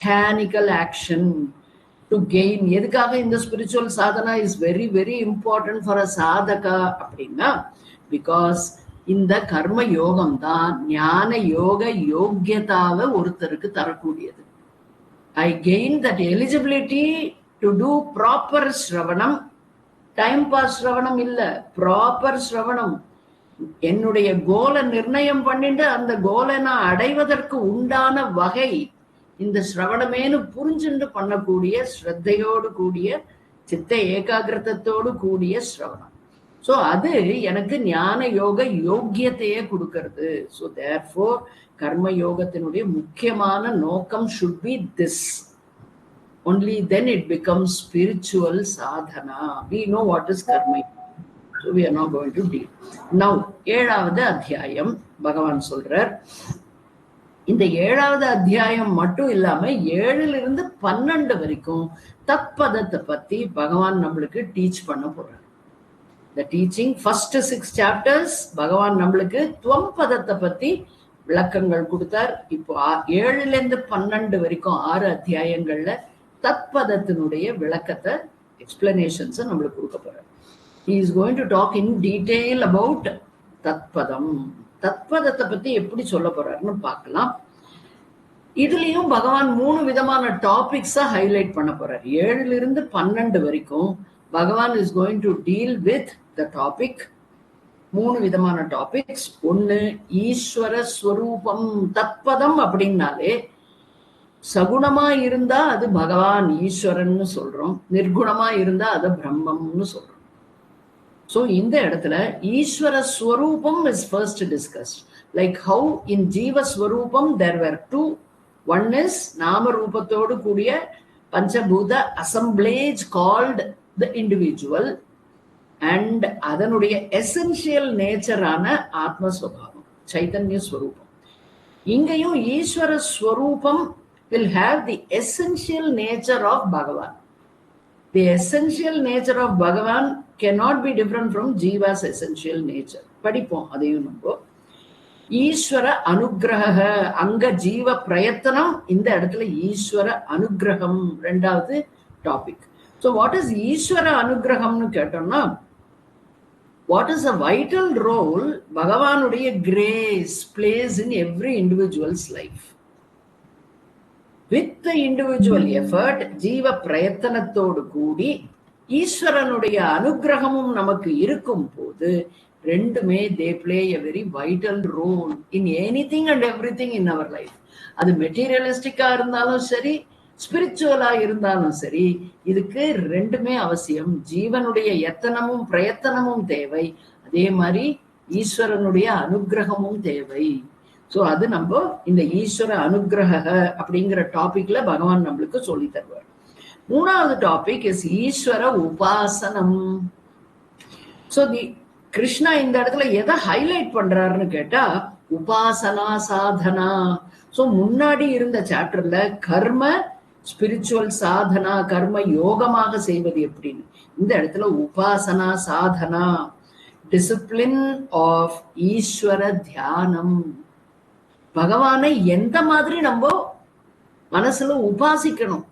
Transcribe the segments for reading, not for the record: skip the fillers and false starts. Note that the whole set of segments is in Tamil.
mechanical action to gain. எதுக்காக இந்த spiritual sadhana is very very important for a sadhaka அப்படின்னா, because இந்த கர்ம யோகம் தான் ஞான யோக யோக்கியதாவை ஒருத்தருக்கு தரக்கூடியது. I gain that eligibility to do proper ஸ்ரவணம். டைம் பாஸ் ஸ்ரவணம் இல்ல, ப்ராப்பர் ஸ்ரவணம். என்னுடைய கோலை நிர்ணயம் பண்ணிட்டு அந்த கோலை நான் அடைவதற்கு உண்டான வகை இந்த ஸ்ரவணமேனு புரிஞ்சுண்டு பண்ணக்கூடிய ஸ்ரத்தையோடு கூடிய சித்த ஏகாகிரதத்தோடு கூடிய ஸ்ரவணம். ஸோ அது எனக்கு ஞான யோக யோக்கியத்தையே கொடுக்கறது. ஸோ தேர்ஃபோர் கர்ம யோகத்தினுடைய முக்கியமான நோக்கம் should be this. Only then it becomes spiritual sadhana. We know what is karma. So we are not going to deal. Now, 7வது அத்தியாயம் பகவான் சொல்றார். இந்த 7வது அத்தியாயம் மட்டும் இல்லாம 7லிருந்து 12 வரைக்கும் தத்பதத்தை பத்தி பகவான் நம்மளுக்கு டீச் பண்ண போறார். The teaching, first 6 chapters பகவான் நம்மளுக்கு துவம்பதத்தை பத்தி விளக்கங்கள் கொடுத்தார். இப்போ 7லிருந்து 12 வரைக்கும் 6 அத்தியாயங்கள்ல தத்பதத்தினுடைய விளக்கத்தை எக்ஸ்பிளனேஷன்ஸ் நம்மளுக்கு கொடுக்க போறார். He is going to talk in detail about தத்பதம். தத்பதத்தை பத்தி எப்படி சொல்ல போறாருன்னு பார்க்கலாம். இதுலயும் பகவான் 3 விதமான டாபிக்ஸா ஹைலைட் பண்ண போறார். 7லிருந்து 12 வரைக்கும் பகவான் is going to deal with the topic. 3 விதமான டாபிக்ஸ். ஒன்னு ஈஸ்வர ஸ்வரூபம். தத்பதம் அப்படின்னாலே சகுணமா இருந்தா அது பகவான் ஈஸ்வரன்னு சொல்றோம், நிர்குணமா இருந்தா அது பிரம்மம்னு சொல்றோம். So இந்த இடத்துல ஈஸ்வர ஸ்வரூபம் is first discussed. Like how in ஜீவ ஸ்வரூபம் there were 2. One is நாம ரூபத்தோடு கூடிய பஞ்சபூத assemblage called the individual, and அதனுடைய essential நேச்சரான ஆத்மஸ்வபாவம் சைதன்ய ஸ்வரூபம். இங்கேயும் ஈஸ்வர ஸ்வரூபம் will have the essential nature of Bhagavan. The essential nature of Bhagavan cannot be different from Jiva's essential nature. படிப்போம் அதையும் நம்ம. ஈஸ்வர அனுகிரக, அங்க ஜீவ பிரயத்தனம், இந்த இடத்துல ஈஸ்வர அனுகிரகம் 2வது டாபிக். So what is ஈஸ்வர அனுகிரகம்னு கேட்டோம்னா, what is a vital role பகவானுடைய grace plays in every individual's life. With the individual effort, ஜீவ பிரயத்தனத்தோடு கூடி ஈஸ்வரனுடைய அனுகிரகமும் நமக்கு இருக்கும் போது ரெண்டுமே they play a very vital role in anything and everything in our life. அது மெட்டீரியலிஸ்டிக்கா இருந்தாலும் சரி, ஸ்பிரிச்சுவலா இருந்தாலும் சரி, இதுக்கு ரெண்டுமே அவசியம். ஜீவனுடைய எத்தனமும் பிரயத்தனமும் தேவை, அதே மாதிரி ஈஸ்வரனுடைய அனுகிரகமும் தேவை. ஸோ அது நம்ம இந்த ஈஸ்வர அனுகிரக அப்படிங்கிற டாபிக்ல பகவான் நம்மளுக்கு சொல்லி தருவார். 3வது டாபிக் இஸ் ஈஸ்வர உபாசனம். ஸோ கிருஷ்ணா இந்த இடத்துல எதை ஹைலைட் பண்றாருன்னு கேட்டா, உபாசனா சாதனா. ஸோ முன்னாடி இருந்த சாப்டர்ல கர்ம ஸ்பிரிச்சுவல் சாதனா, கர்ம யோகமாக செய்வது எப்படின்னு, இந்த இடத்துல உபாசனா சாதனா, டிசிப்ளின் ஆஃப் ஈஸ்வர தியானம். பகவானை எந்த மாதிரி நம்ம மனசுல உபாசிக்கணும்.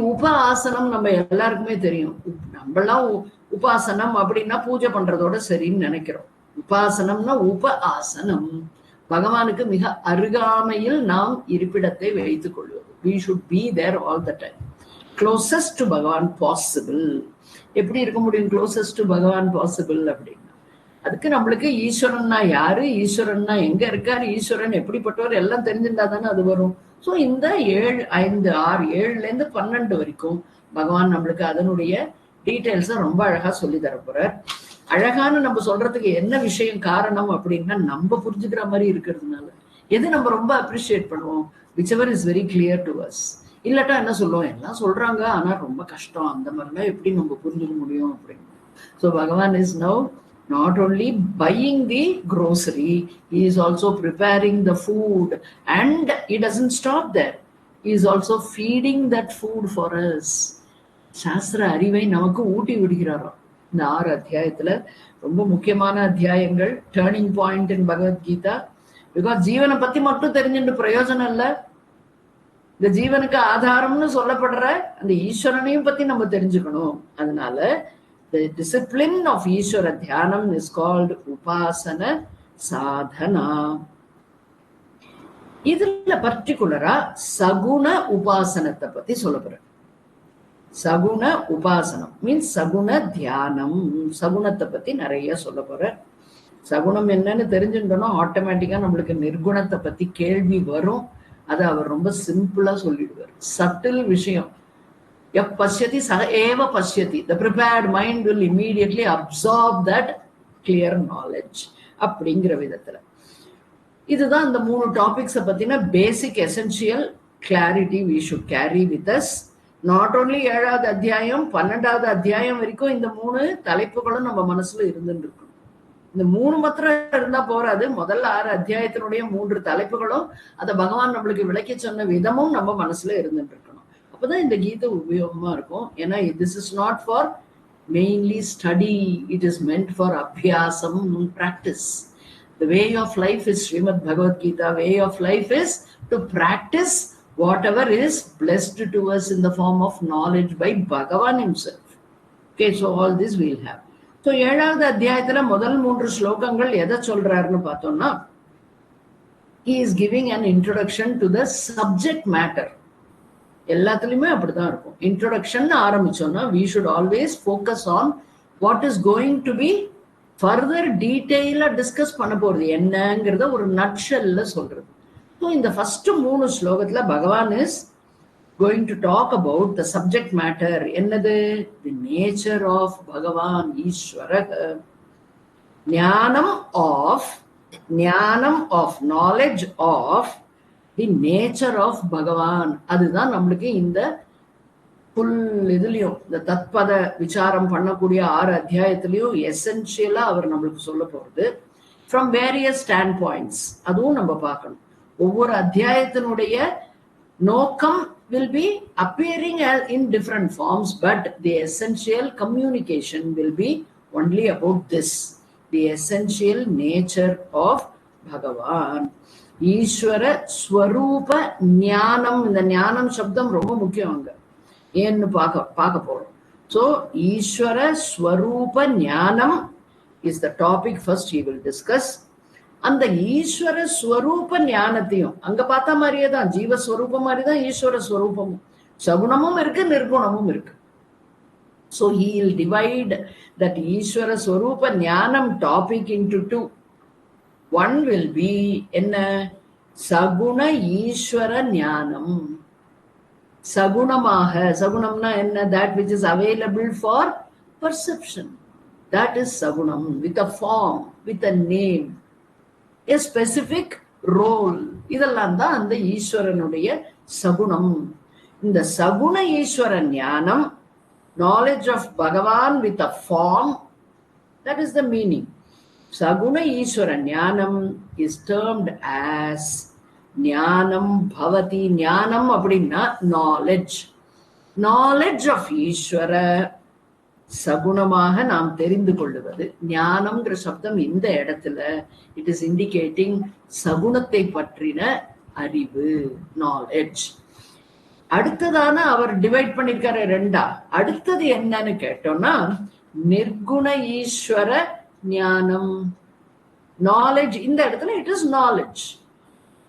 உபாசனம் நம்ம எல்லாருக்குமே தெரியும். நம்மளாம் உபாசனம் அப்படின்னா பூஜை பண்றதோட சரின்னு நினைக்கிறோம். உபாசனம்னா உப ஆசனம், பகவானுக்கு மிக அருகாமையில் நாம் இருப்பிடத்தை வைத்துக் கொள்வது. We should be there all the time, closest to Bhagavan possible. எப்படி இருக்க முடியும் closest to Bhagavan possible அப்படின்னா, அதுக்கு நம்மளுக்கு ஈஸ்வரன்னா யாரு, ஈஸ்வரன்னா எங்க இருக்காரு, ஈஸ்வரன் எப்படிப்பட்டவர் எல்லாம் தெரிஞ்சுட்டா தானே அது வரும். ஸோ இந்த 7, 5, 6, 7லேருந்து 12 வரைக்கும் பகவான் நம்மளுக்கு அதனுடைய டீட்டெயில்ஸை ரொம்ப அழகா சொல்லி தரப்போறார். அழகான நம்ம சொல்றதுக்கு என்ன விஷயம் காரணம் அப்படின்னா, நம்ம புரிஞ்சுக்கிற மாதிரி இருக்கிறதுனால. எது நம்ம ரொம்ப அப்ரிஷியேட் பண்ணுவோம், whichever is very clear to us. இல்லாட்டா என்ன சொல்லுவோம், எல்லாம் சொல்றாங்க ஆனா ரொம்ப கஷ்டம், அந்த மாதிரிலாம் எப்படி நம்ம புரிஞ்சுக்க முடியும் அப்படின்னு. ஸோ பகவான் is now not only buying the grocery, he is also preparing the food, and he doesn't stop there. He is also feeding that food for us. சாஸ்திர அறிவை நமக்கு ஊட்டி விடுகிறாராம். இந்த 6 அத்தியாயத்துல ரொம்ப முக்கியமான அத்தியாயங்கள், turning point in Bhagavad Gita. Because ஜீவனை பத்தி மட்டும் தெரிஞ்சுட்டு பிரயோஜனம் இல்லை, இந்த ஜீவனுக்கு ஆதாரம்னு சொல்லப்படுற அந்த ஈஸ்வரனையும் பத்தி நம்ம தெரிஞ்சுக்கணும். அதனால the discipline of ஈஸ்வர தியானம் is called உபாசன சாதனா. இதுல பர்டிகுலரா சகுண உபாசனத்தை பத்தி சொல்லப்படுற. சகுண உபாசனம் மீன்ஸ் சகுண தியானம். சகுணத்தை பத்தி நிறைய சொல்ல போற. சகுணம் என்னன்னு தெரிஞ்சுட்டோம்னா ஆட்டோமேட்டிக்கா நம்மளுக்கு நிர்குணத்தை பத்தி கேள்வி வரும். அதை அவர் ரொம்ப சிம்பிளா சொல்லிடுவார். சட்டில் விஷயம். பஷ்யதி சக ஏவ பஷ்யதி. The prepared mind will immediately absorb that clear knowledge அப்படிங்கிற விதத்துல. இதுதான் இந்த 3 டாபிக்ஸை பத்தின basic essential clarity we should carry with us. Not only 7வது அத்தியாயம் 12வது அத்தியாயம் வரைக்கும் இந்த 3 தலைப்புகளும் நம்ம மனசுல இருந்துட்டு இருக்கணும். இந்த 3 மாத்திரம் இருந்தா போறாது. முதல் 6 அத்தியாயத்தினுடைய 3 தலைப்புகளும் அதை பகவான் நம்மளுக்கு விளக்கி சொன்ன விதமும் நம்ம மனசுல இருந்துட்டு இருக்கணும். அப்பதான் இந்த கீதை உபயோகமா இருக்கும். ஏன்னா this is not for mainly study, it is meant for அபியாசம், practice. The way of life is Srimad Bhagavad Gita. Way of life is to practice whatever is blessed to us in the form of knowledge by Bhagavan himself. Okay, so all this we'll have. So 7வது அத்தியாயத்துல முதல் 3 ஸ்லோகங்கள் எதை சொல்றாருன்னு பார்த்தோம்னா, he is giving an introduction to the subject matter. எல்லாத்துலயுமே அப்படிதான் இருக்கும். இன்ட்ரோடக்ஷன் ஆரம்பிச்சோம்னா we should always focus on what is going to be further டீட்டெயிலா டிஸ்கஸ் பண்ண போறது என்னங்கிறத ஒரு நட்ஷல்ல சொல்றது. ஸோ இந்த ஃபர்ஸ்ட் 3 ஸ்லோகத்துல Bhagavan is going to talk about the subject matter. என்னது? The nature of Bhagavan Ishvara. ஞானம் of knowledge of the nature of Bhagavan. அதுதான் நம்மளுக்கு இந்த ஃபுல் இதுலயும் இந்த தத்பத விசாரம் பண்ணக்கூடிய 6 அத்தியாயத்திலையும் எசென்சியலா அவர் நம்மளுக்கு சொல்ல போறது ஃப்ரம் வேரியஸ் ஸ்டாண்ட் பாயிண்ட்ஸ். அதுவும் நம்ம பார்க்கணும். ஒவ்வொரு அத்தியாயத்தினுடைய நோக்கம் will be appearing in different forms, but the essential communication will be only about this, the essential nature of Bhagavan. ஈஸ்வர ஸ்வரூப ஞானம். இந்த ஞானம் சப்தம் ரொம்ப முக்கியம் அங்க. ஏன்னு பார்க்க போறோம். So ஈஸ்வர ஸ்வரூப ஞானம் is the topic first he will discuss. அந்த ஈஸ்வர ஸ்வரூப ஞானத்தையும் அங்க பார்த்த மாதிரியே தான், ஜீவஸ்வரூபம் மாதிரி தான் ஈஸ்வர ஸ்வரூபமும். சகுணமும் இருக்கு, நிர்குணமும் இருக்கு. So he will divide that ஈஸ்வர ஸ்வரூப ஞானம் topic into 2. One will be என்ன? சகுண ஈஸ்வர ஞானம். சகுணமாக, சகுணம்னா என்ன? that which is available for perception, that is sagunam, with a form, with a name, a specific role. இதெல்லாம் தான் அந்த ஈஸ்வரனுடைய சகுணம். இந்த சகுண ஈஸ்வர ஞானம், knowledge of Bhagavan with a form, that is the meaning. சகுண ஈஸ்வர ஞானம் is termed as ஞானம் பவதி. ஞானம் அப்படின்னா நாலேஜ். நாலேஜ் ஆஃப் ஈஸ்வர, சகுணமாக நாம் தெரிந்து கொள்ளுவது. ஞானம்ங்கிற சப்தம் இந்த இடத்துல இட் இஸ் இண்டிகேட்டிங் சகுணத்தை பற்றின அறிவு, நாலேஜ். அடுத்ததான அவர் டிவைட் பண்ணிருக்காரு 2. அடுத்தது என்னன்னு கேட்டோம்னா நிர்குண ஈஸ்வர ஞானம். நாலேஜ் இந்த இடத்துல இட் இஸ்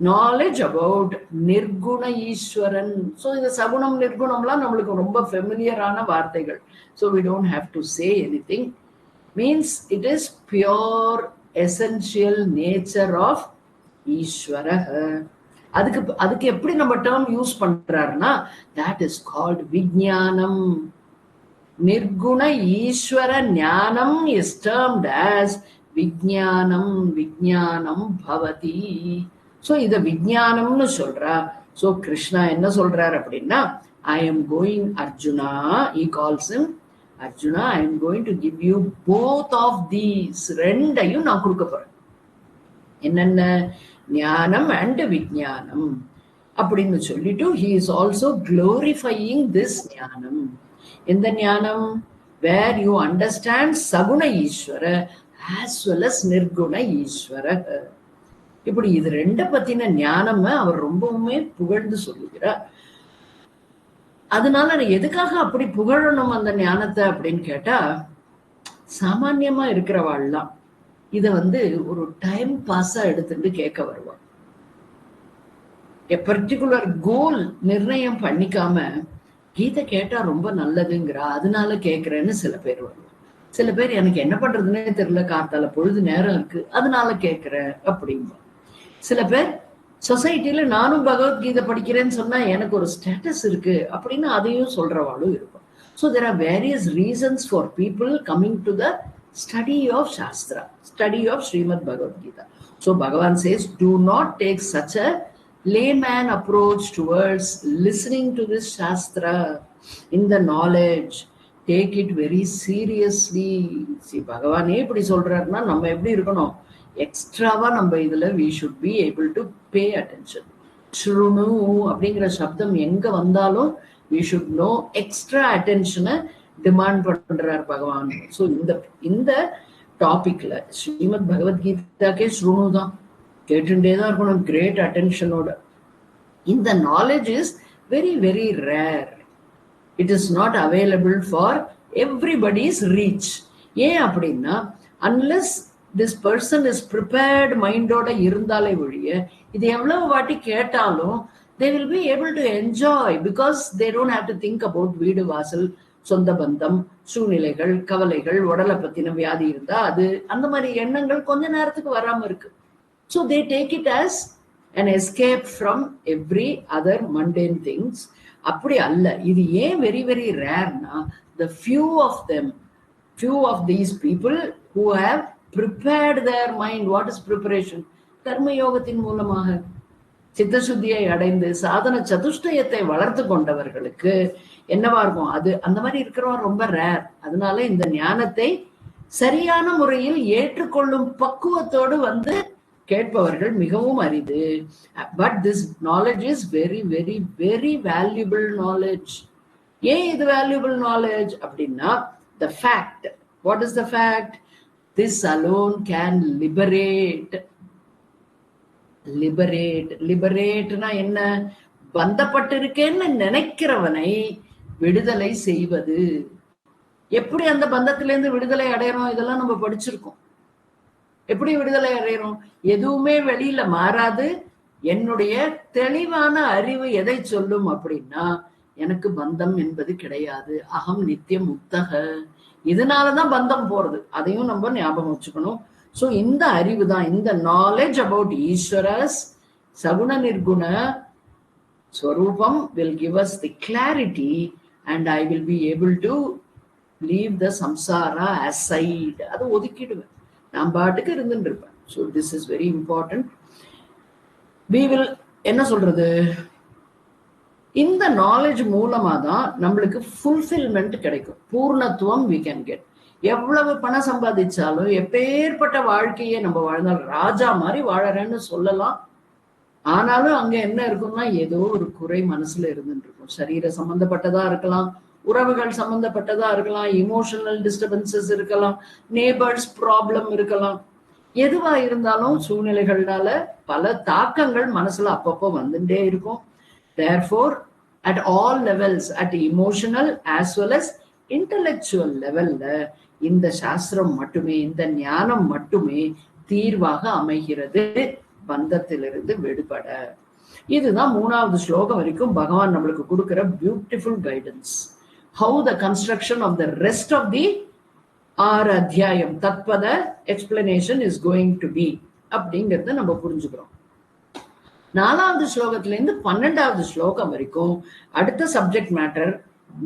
நாலேஜ் அபவுட் நிர்குண ஈஸ்வரன். ஸோ இந்த சகுணம் நிர்குணம்லாம் நம்மளுக்கு ரொம்ப ஃபெமிலியரான வார்த்தைகள். So we don't have to say anything. Means it is pure essential nature of Ishvara. அதுக்கு எப்படி நம்ம டேர்ம் யூஸ் பண்றாருன்னா that is called விஞ்ஞானம். நிர்குண ஈஸ்வர ஞானம் is termed as விஞ்ஞானம். விஞ்ஞானம் பவதி. ஸோ இதை விஞ்ஞானம்னு சொல்றா. ஸோ கிருஷ்ணா என்ன சொல்றார் அப்படின்னா, I am going Arjuna, he calls him Arjuna, I am going to give you both of these. 2ஐயும் நான் கொடுக்க போறேன். என்னென்ன? ஞானம் அண்ட் விஞ்ஞானம் அப்படின்னு சொல்லிட்டு he is also glorifying this ஞானம். எந்த ஞானம்? where you understand சகுண ஈஸ்வர as well as நிர்குண ஈஸ்வர. இப்படி இது 2 பத்தின ஞானம் அவர் ரொம்பவுமே புகழ்ந்து சொல்லுகிறார். அதனால எதுக்காக அப்படி புகழணும் அந்த ஞானத்தை அப்படின்னு கேட்டா, சாமான்யமா இருக்கிறவாள்லாம் இத ஒரு டைம் பாஸா எடுத்துட்டு கேட்க வருவாள். பர்டிகுலர் கோல் நிர்ணயம் பண்ணிக்காம கீதை கேட்டா ரொம்ப நல்லதுங்கிறா, அதனால கேட்கிறேன்னு சில பேர் வருவாங்க. சில பேர் எனக்கு என்ன பண்றதுன்னே தெரியல, காத்தால பொழுது நேரம் இருக்கு அதனால கேட்கிறேன் அப்படின்பா. சில பேர் சொசைட்டில நானும் பகவத்கீதை படிக்கிறேன்னு சொன்னா எனக்கு ஒரு ஸ்டேட்டஸ் இருக்கு அப்படின்னு அதையும் சொல்றவாளும் இருக்கும். So there are various reasons for people coming to the study of Shastra, study of Srimad Bhagavad Gita. So Bhagavan says, do not take such a layman approach towards listening to this Shastra in the knowledge. Take it very seriously. See, Bhagavan இப்படி சொல்றாருன்னா நம்ம எப்படி இருக்கணும், எக்ஸ்ட்ராவா நம்ம இதுல we should be able to pay attention. ஸ்ருணு அப்படிங்கிற சப்தம் எங்க வந்தாலும் we should know extra attention demand பண்றார் பகவான். ஸோ இந்த டாபிக்ல ஸ்ரீமத் பகவத்கீதாக்கே ஸ்ருணு தான், கேட்டுட்டே தான் இருக்கணும் கிரேட் அட்டென்ஷனோட. இந்த knowledge is very very rare. It is not available for everybody's reach. ஏன் அப்படின்னா, unless this person is prepared மைண்டோட இருந்தாலே ஒழிய இது எவ்வளவு வாட்டி கேட்டாலும் they will be able to enjoy, because they don't have to think about வீடு வாசல், சொந்த பந்தம், சூழ்நிலைகள், கவலைகள், உடலை பத்தின வியாதி இருந்தா அது அந்த மாதிரி எண்ணங்கள் கொஞ்ச நேரத்துக்கு வராம இருக்கு. So they take it as an escape from every other mundane things. அப்படி அல்ல. இது ஏன் வெரி வெரி ரேர்னா, the few of these people who have prepared their mind. What is preparation? கர்ம யோகத்தின் மூலமாக சித்தசுத்தியை அடைந்து சாதன சதுஷ்டயத்தை வளர்த்து கொண்டவர்களுக்கு என்னவா இருக்கும், அது அந்த மாதிரி இருக்கிறவன் ரொம்ப ரேர். அதனால இந்த ஞானத்தை சரியான முறையில் ஏற்றுக்கொள்ளும் பக்குவத்தோடு கேட்பவர்கள் மிகவும் அரிது. But this knowledge is very very very valuable knowledge. ஏன் இது வேல்யூபிள் நாலேஜ் அப்படின்னா, the fact. What is the fact? This alone can liberate. லிபரேட்னா என்ன? பந்தப்பட்டிருக்கேன்னு நினைக்கிறவனை விடுதலை செய்வது. எப்படி அந்த பந்தத்திலிருந்து விடுதலை அடையறோம், இதெல்லாம் நம்ம படிச்சிருக்கோம். எப்படி விடுதலை அடையறோம்? எதுவுமே வெளியில மாறாது. என்னுடைய தெளிவான அறிவு எதை சொல்லும் அப்படின்னா, எனக்கு பந்தம் என்பது கிடையாது, அகம் நித்தியம் முக்தக. இதனாலதான் பந்தம் போறது, அதையும் நம்ம ஞாபகம் வச்சுக்கணும். So இந்த அறிவு தான், இந்த knowledge about Ishvara's Saguna Nirguna Swarupam will give us the clarity, and I will be able to leave the samsara aside. அது ஒதுக்கிடுவேன், நான் பாட்டுக்கு இருந்துட்டு இருப்பேன். So this is very important. We will என்ன சொல்றது, இந்த knowledge மூலமா தான் நம்மளுக்கு fulfillment கிடைக்கும், பூர்ணத்துவம் we can get. எவ்வளவு பணம் சம்பாதிச்சாலும், எப்பேற்பட்ட வாழ்க்கையை நம்ம வாழ்ந்தாலும், ராஜா மாதிரி வாழறேன்னு சொல்லலாம். ஆனாலும் அங்க என்ன இருக்கும்னா, ஏதோ ஒரு குறை மனசுல இருந்துட்டு இருக்கும். சரீர சம்பந்தப்பட்டதா இருக்கலாம், உறவுகள் சம்பந்தப்பட்டதா இருக்கலாம், இமோஷனல் டிஸ்டர்பன்சஸ் இருக்கலாம், நேபர்ஸ் ப்ராப்ளம் இருக்கலாம். எதுவா இருந்தாலும் சூழ்நிலைகள்னால பல தாக்கங்கள் மனசுல அப்பப்போ வந்துட்டே இருக்கும். Therefore, at all levels, at emotional as well as intellectual levelல இந்த சாஸ்திரம் மட்டுமே, இந்த ஞானம் மட்டுமே தீர்வாக அமைகிறது பந்தத்திலிருந்து விடுபட. இதுதான் 3வது ஸ்லோகம் வரைக்கும் பகவான் நம்மளுக்கு கொடுக்கிற beautiful guidance. How the construction of the rest of the 6 அத்தியாயம் தத்பத explanation is going to be அப்படிங்கிறத நம்ம புரிஞ்சுக்கிறோம். 4வது ஸ்லோகத்திலிருந்து 12வது ஸ்லோகம் வரைக்கும் அடுத்த சப்ஜெக்ட் மேட்டர்.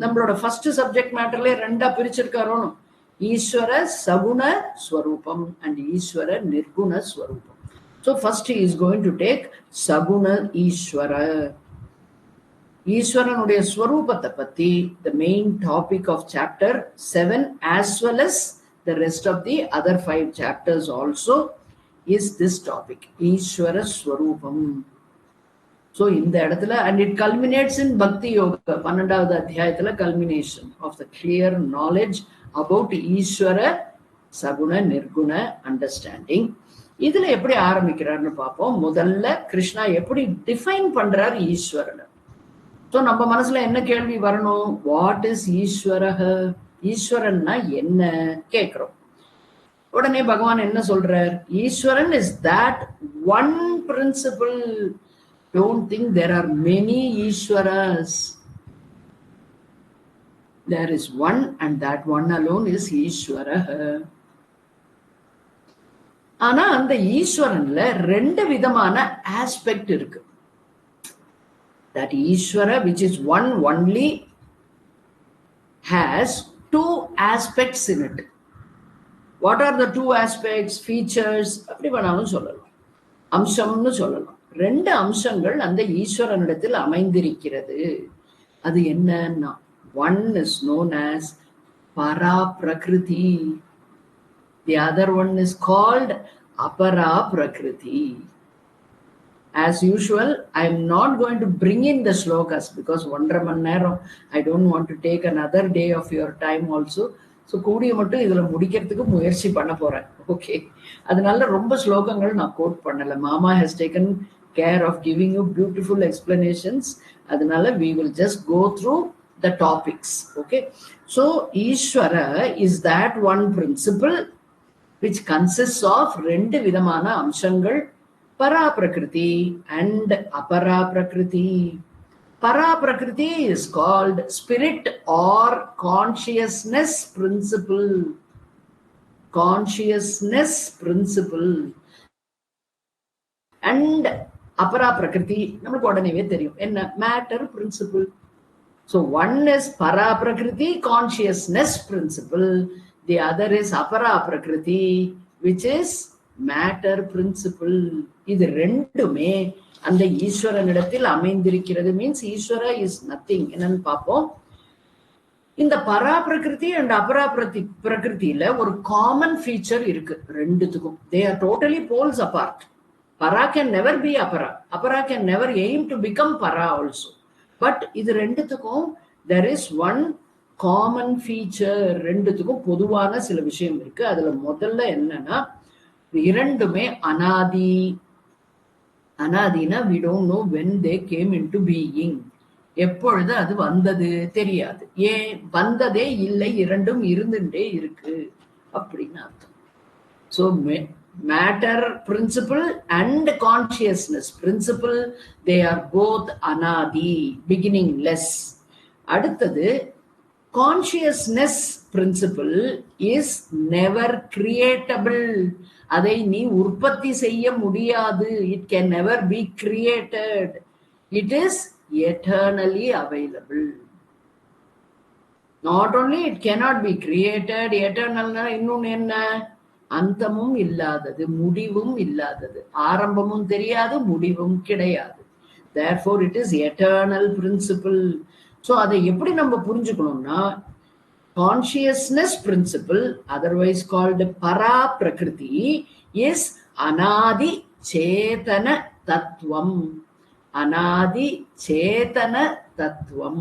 நம்மளோட ஃபர்ஸ்ட் சப்ஜெக்ட் மேட்டர்ல 2ஆ பிரிச்சிருக்காரோ, ஈஸ்வர சகுண ஸ்வரூபம் அண்ட் ஈஸ்வர நிர்குண ஸ்வரூபம். So first he is going to take Saguna Ishvara. ஈஸ்வரனுடைய ஸ்வரூபத்தை பத்தி the main topic of chapter 7 as well as the rest of the other 5 chapters also is this topic, ஈஸ்வர ஸ்வரூபம். So இந்த இடத்துல, and it culminates in Bhakti Yoga, 12வது அத்தியாயத்துல culmination of the clear knowledge about ஈஸ்வர சகுண நிர்குண understanding. இதுல எப்படி ஆரம்பிக்கிறார்னு பார்ப்போம். முதல்ல கிருஷ்ணா எப்படி டிஃபைன் பண்றார் ஈஸ்வரனை. ஸோ நம்ம மனசுல என்ன கேள்வி வரணும்? What is ஈஸ்வரஹ? ஈஸ்வரன்னா என்ன கேட்கிறோம். உடனே பகவான் என்ன சொல்றார்? ஈஸ்வரன் is that one principle. Don't think there are many ஈஸ்வரஸ். There is one and that one alone is ஈஸ்வரஹ. ஆனா அந்த ஈஸ்வரன்ல ரெண்டு விதமான ஆஸ்பெக்ட் இருக்கு. That ஈஸ்வர which is one only has two aspects in it. What are the two aspects? Features அப்படி வேணாலும் சொல்லலாம், அம்சம்னு சொல்லலாம். ரெண்டு அம்சங்கள் அந்த ஈஸ்வரனிடத்தில் அமைந்திருக்கிறது. அது என்னன்னா, one is known as para prakriti, the other one is called apara prakriti. As usual, I am not going to bring in the shlokas because 1.5 மணி நேரம், I don't want to take another day of your time also. So கூடிய மட்டும் இதுல முடிக்கிறதுக்கு முயற்சி பண்ண போறேன். ஓகே, அதனால ரொம்ப ஸ்லோகங்கள் நான் கோட் பண்ணல. மாமா has taken care of giving you beautiful explanations. அதனால we will just go through the topics. Okay, so ஈஸ்வர is that one principle which consists of ரெண்டு விதமான அம்சங்கள், para prakriti and apara prakriti. Para prakriti is called spirit or consciousness principle. Consciousness principle. And apara prakriti நமக்கு உடனேவே தெரியும் என்ன, matter principle. So one is para prakriti, consciousness principle. The other is apara prakriti, which is matter principle. இது ரெண்டுமே அந்த ஈஸ்வரனிடத்தில் அமைந்திருக்கிறது. மீன்ஸ் ஈஸ்வர இஸ் நத்திங். என்னன்னு பார்ப்போம். இந்த பரா பிரகிருதி அண்ட் அபரா பிரகிருதியில ஒரு காமன் ஃபீச்சர் இருக்கு ரெண்டுத்துக்கும். They are totally poles apart. பரா கேன் நெவர் பி அபரா, அபரா can never aim to become பரா ஆல்சோ. பட் இது ரெண்டுத்துக்கும் there is one common feature. ரெண்டுத்துக்கும் பொதுவான சில விஷயம் இருக்கு. அதுல முதல்ல என்னன்னா, இரண்டுமே அனாதி. அனாதினா we don't know when they came into being. எப்பொழுது அது வந்தது தெரியாது. ஏன் வந்ததே இல்லை, இரண்டும் இருந்துட்டே இருக்கு அப்படின்னு அர்த்தம். So matter principle and consciousness principle, they are both அனாதி, பிகினிங்லெஸ். அடுத்தது consciousness principle is never creatable. அதை நீ உற்பத்தி செய்ய முடியாது. It can never be created. It is eternally available. Not only it cannot be created, எட்டர்னல்னா இன்னொன்னு என்ன, அந்தமும் இல்லாதது, முடிவும் இல்லாதது, ஆரம்பமும் தெரியாது, முடிவும் கிடையாது. therefore it is eternal principle. So அதை எப்படி நம்ம புரிஞ்சுக்கணும்னா, consciousness principle, otherwise called para prakriti, is anadi chetana tattvam. Anadi chetana tattvam.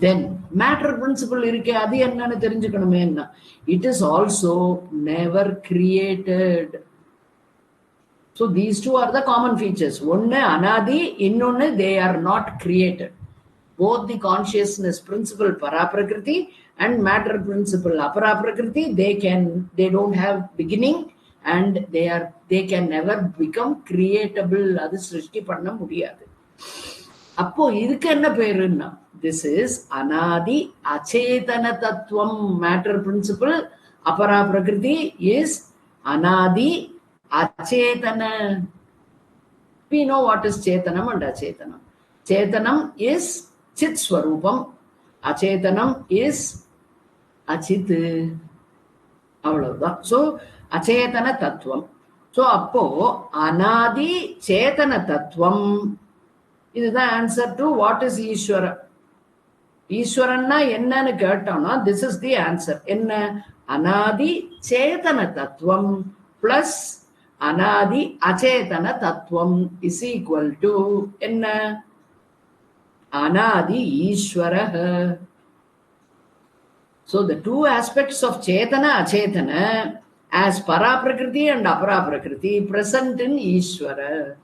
Then matter principle இருக்கு, அது என்னன்னு தெரிஞ்சுக்கணுமே. என்ன, it is also never created. So these two are the common features. ஒன்னு anadi, இன்னொன்னு they are not created. Both the consciousness principle para prakriti and matter principle apara prakriti, they don't have beginning and they can never become creatable. அது சிருஷ்டி பண்ண முடியாது. அப்போ இதுக்கு என்ன பேருன்னா, this is anadi achetana tattvam. Matter principle apara prakriti is anadi achetana. We know what is chetanam and achetanam. Chetanam is chit swarupam, achetanam is achit. அவ்வளவுதான். ஸோ அச்சேதன தத்துவம். ஸோ அப்போ அனாதி சேதன தத்துவம், இதுதான் ஆன்சர் டு வாட் இஸ் ஈஸ்வர. ஈஸ்வரன்னா என்னன்னு கேட்டோம்னா, திஸ் இஸ் தி ஆன்சர். என்ன, அனாதி சேதன தத்துவம் பிளஸ் அனாதி அச்சேதன தத்துவம் இஸ் ஈக்குவல் டு என்ன, anadi ishwaraha. So the two aspects of chetana achetana as para prakriti and apara prakriti present in Ishwara.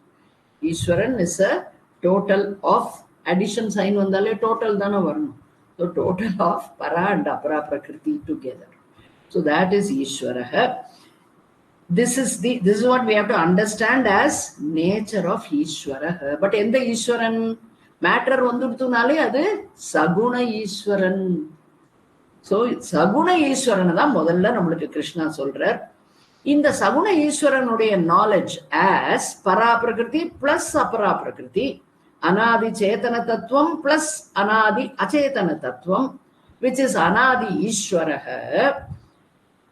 Ishwaran is a total of addition sign வந்தாலே total தானே வரணும். So total of para and apara prakriti together. So that is Ishwaraha. This is what we have to understand as nature of Ishwaraha. But எந்த ஈஸ்வரன் மேட்டர் வந்துடுத்துனாலே அது சகுண ஈஸ்வரன். ஸோ சகுண ஈஸ்வரனை தான் முதல்ல நம்மளுக்கு கிருஷ்ணா சொல்றார். இந்த சகுண ஈஸ்வரனுடைய நாலேஜ் ஆஸ் பரா பிரகிருதி பிளஸ் அபரா பிரகிருதி, அனாதி சேதன தத்துவம் பிளஸ் அனாதி அச்சேதன தத்துவம், விச் இஸ் அனாதி ஈஸ்வரக.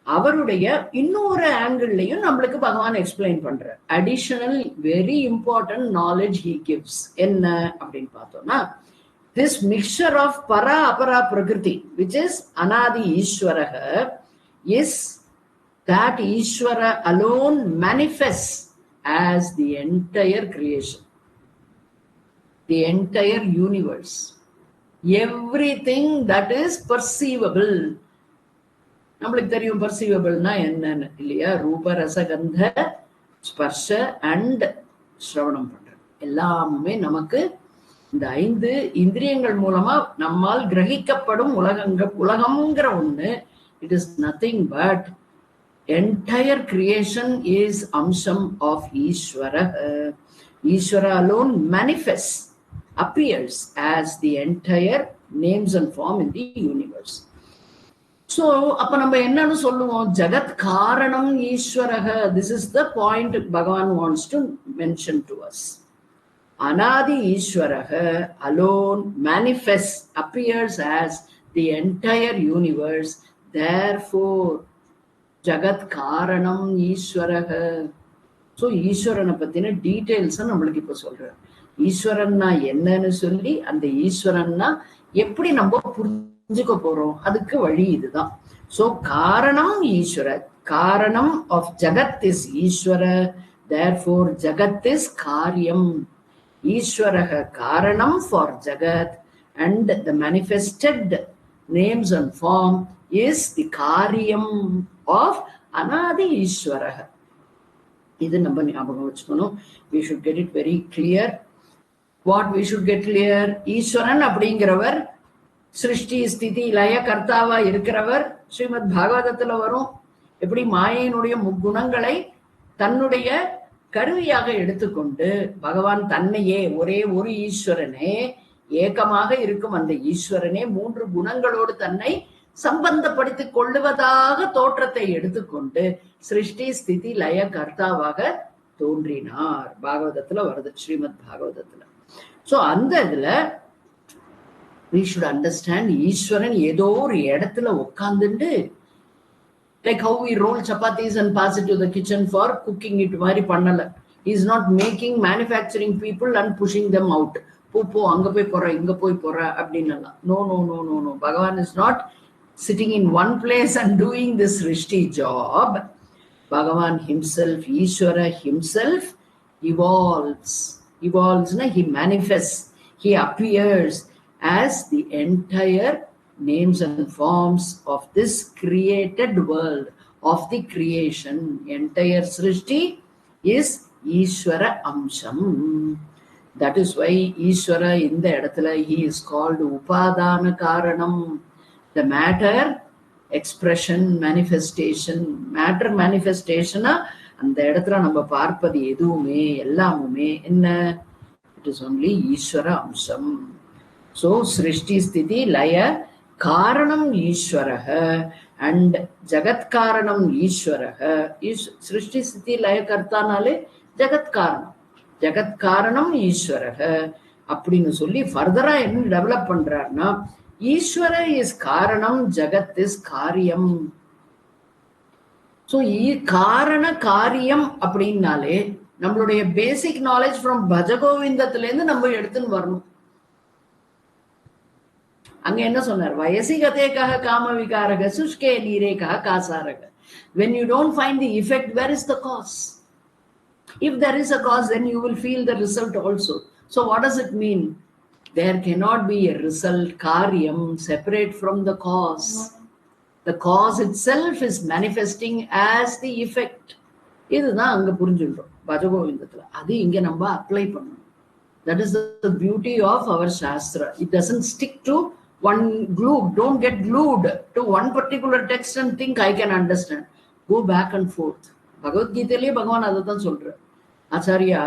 அவருடைய இன்னொரு ஆங்கிள்லையும் நம்மளுக்கு பகவான் எக்ஸ்பிளைன் பண்றார். Additional very important knowledge he gives. என்ன அப்படின்னு பார்த்தோம்னா, திஸ் மிக்சர் ஆஃப் பரா அபரா பிரகிருதி விச் இஸ் அனாதி ஈஸ்வரக is that Ishvara alone manifests as the entire creation, the entire universe, everything that is perceivable. நம்மளுக்கு தெரியும் perceivableனா என்னன்னு இல்லையா? ரூப ரசகந்த ஸ்பர்ஷ அண்ட் ஸ்ரவணம் பண்றது எல்லாமே நமக்கு இந்த 5 இந்திரியங்கள் மூலமா நம்மால் கிரகிக்கப்படும் உலகம்ங்கிற ஒண்ணு. It is nothing but entire creation is amsham of Ishvara. Ishvara alone manifests, appears as the entire names and form in the universe. So அப்ப நம்ம என்னன்னு சொல்லுவோம்? ஜகத் காரணம் ஈஸ்வரக. This is the point Bhagavan wants to mention to us. Anadi Ishvaraha alone manifests, appears as the entire universe. Therefore ஜகத் காரணம் ஈஸ்வரக. ஸோ ஈஸ்வரனை பத்தின டீட்டெயில்ஸ் நம்மளுக்கு இப்ப சொல்றார். ஈஸ்வரன்னா என்னன்னு சொல்லி அந்த ஈஸ்வரன்னா எப்படி நம்ம புரிஞ்சுக்க போறோம், அதுக்கு வழி இதுதான். ஸோ காரணம் ஈஸ்வர, காரணம் ஆஃப் ஜகத் இஸ் ஈஸ்வர. தேர்ஃபோர் ஜகத் இஸ் காரியம். ஈஸ்வரக காரணம் ஃபார் ஜகத் and the manifested names and form is the karyam of anadi Ishvaraha. இது நம்ம ஞாபகம் வச்சுக்கணும். We should get it very clear. What we should get clear? ஈஸ்வரன் அப்படிங்கிறவர் சிருஷ்டி ஸ்திதி லய கர்த்தாவா இருக்கிறவர். ஸ்ரீமத் பாகவதத்துல வரும். எப்படி மாயையினுடைய முக்குணங்களை தன்னுடைய கருவியாக எடுத்துக்கொண்டு பகவான் தன்னையே ஒரே ஒரு ஈஸ்வரனே, ஏகமாக இருக்கும் அந்த ஈஸ்வரனே 3 குணங்களோடு தன்னை சம்பந்தப்படுத்திக் கொள்ளுவதாக தோற்றத்தை எடுத்துக்கொண்டு சிருஷ்டி ஸ்திதி லய கர்த்தாவாக தோன்றினார். பாகவதத்துல வருது, ஸ்ரீமத் பாகவதத்துல. சோ அந்த இதுல we should understand ஈஸ்வரன் ஏதோ ஒரு இடத்துல உட்கார்ந்துட்டு, like how we roll chapatis and pass it to the kitchen for cooking it மாதிரி பண்ணல. He is not making manufacturing people and pushing them out. போ அங்க போய் போற இங்க போய் போற அப்படின்னு. No no no no no. Bhagavan is not sitting in one place and doing this Srishti job. Bhagavan himself, Ishvara himself evolves. He manifests, he appears as the entire names and forms of this created world, of the creation. Entire Srishti is Ishvara Amsham. That is why Ishvara in the edathila he is called Upadana Karanam. The matter expression manifestation, matter manifestation அந்த இடத்துல நம்ம பார்ப்பது எதுவுமே எல்லாமுமே என்ன? It is only ஈஸ்வர அம்சம். So சிருஷ்டி ஸ்திதி லய காரணம் ஈஸ்வரக அண்ட் ஜகத் காரணம் ஈஸ்வரக. சிருஷ்டி ஸ்திதி லய கர்த்தானாலே ஜகத் காரணம், ஜகத் காரணம் ஈஸ்வரக அப்படின்னு சொல்லி ஃபர்தரா என்ன டெவலப் பண்றாருன்னா, ஈஸ்வர இஸ் காரணம், ஜகத் இஸ் காரியம். சோ காரண காரியம் அப்படின்னாலே நம்மளுடைய பேசிக் நாலேஜ் ஃப்ரம் பஜகோவிந்தத்துல இருந்து நம்ம எடுத்துன்னு வரணும். அங்க என்ன சொன்னார்? வயசி கதேக்காக காம விகாரக சுஷ்கே நீரேக்காக காசாரக. When you don't find the effect, where is the cause? If there is a cause, then you will feel the result also. So what does it mean? There cannot be a result, karyam, separate from the cause. The cause itself is manifesting as the effect. இதுதான் அங்க புரிஞ்சுட்டோம் பஜகோவிந்தத்துல. அது இங்க நம்ம அப்ளை பண்ணணும். That is the beauty of our Shastra. It doesn't stick to one glue. Don't get glued to one particular text and think I can understand. Go back and forth. Bhagavad Gita le Bhagavan adathan solra. Acharya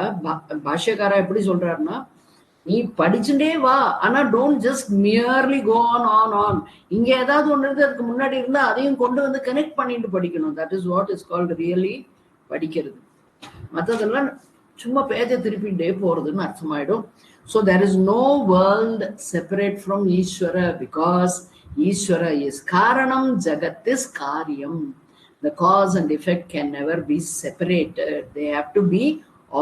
Bhashyakara eppadi solrarna, நீ படிச்சுட்டே வா, ஆனா don't just merely go on. இங்க ஏதாவது ஒன்று இருந்து அதுக்கு முன்னாடி இருந்தா அதையும் கொண்டு வந்து கனெக்ட் பண்ணிட்டு படிக்கணும். That is what is called really படிக்கிறது. மற்றதெல்லாம் சும்மா பேஜை திருப்பிட்டே போறதுன்னு அர்த்தமாயிடும். So there is no world separate from ஈஸ்வர, பிகாஸ் ஈஸ்வர இஸ் காரணம், ஜகத் இஸ் காரியம். The cause and effect can never be separated. They have to be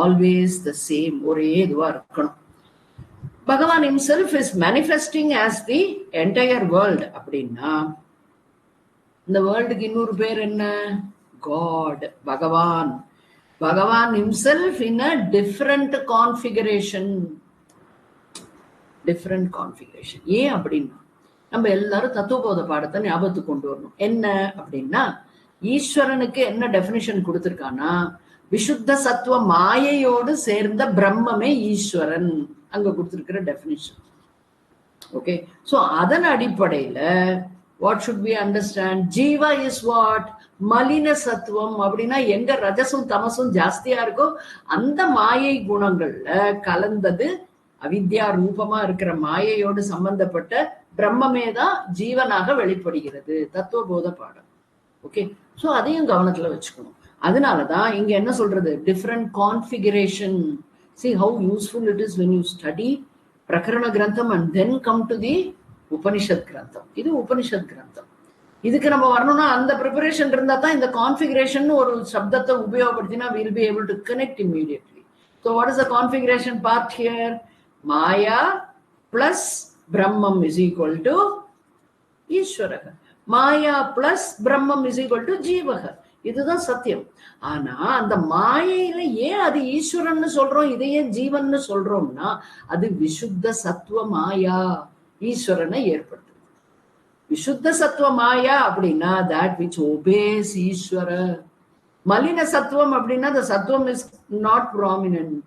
always the same. ஒரே இதுவா இருக்கணும். Bhagavan himself is manifesting as the entire world. அப்படின்னா இந்த வேர்ல்டுக்கு இன்னொரு பேர் என்ன? God, Bhagavan. Bhagavan himself in a different configuration. Different configuration. ஏன் அப்படின்னா நம்ம எல்லாரும் தத்துவபோத பாடத்தை ஞாபகத்துக்கு கொண்டு வரணும். என்ன அப்படின்னா, ஈஸ்வரனுக்கு என்ன டெபினிஷன் கொடுத்திருக்கானா, விசுத்த சத்துவ மாயையோடு சேர்ந்த பிரம்மமே ஈஸ்வரன். அங்க கொடுத்திருக்கிற டெபினிஷன். ஓகே, சோ அதன் அடிப்படையில வாட் ஷுட் வி அண்டர்ஸ்டாண்ட்? ஜீவா இஸ் வாட்? மலின சத்துவம். அப்படின்னா எங்க ரஜசும் தமசும் ஜாஸ்தியா இருக்கோ அந்த மாயை குணங்கள்ல கலந்தது அவித்யா ரூபமா இருக்கிற மாயையோடு சம்பந்தப்பட்ட பிரம்மமே தான் ஜீவனாக வெளிப்படுகிறது. தத்துவபோத பாடம். ஓகே, சோ அதையும் கவனத்துல வச்சுக்கணும். அதனாலதான் இங்க என்ன சொல்றது? Different configuration. See how useful it is when you study Prakarana Grantham and then come to the Upanishad Grantham. இது உபனிஷத் கிரந்தம். இதுக்கு நம்ம வரணும்னா அந்த ப்ரிப்பரேஷன் இருந்தா தான் இந்த கான்ஃபிகரேஷன் ஒரு சப்தத்தை உபயோகப்படுத்தினா we'll be able to connect immediately. So what is the configuration part here? Maya plus Brahmam is equal to Ishwaraha. Maya plus Brahmam is equal to Jeevaha. இதுதான் சத்தியம். ஆனா அந்த மாயையில ஏன் அது ஈஸ்வரன்னு சொல்றோம், இதையே ஜீவன்னு சொல்றோம்னா அது விசுத்த சத்துவ மாயா ஈஸ்வரனை ஏற்படுத்துது. விசுத்த சத்துவ மாயா அப்படின்னா that which obeys ஈஸ்வர. மலின சத்துவம் அப்படின்னா the சத்துவம் is not prominent.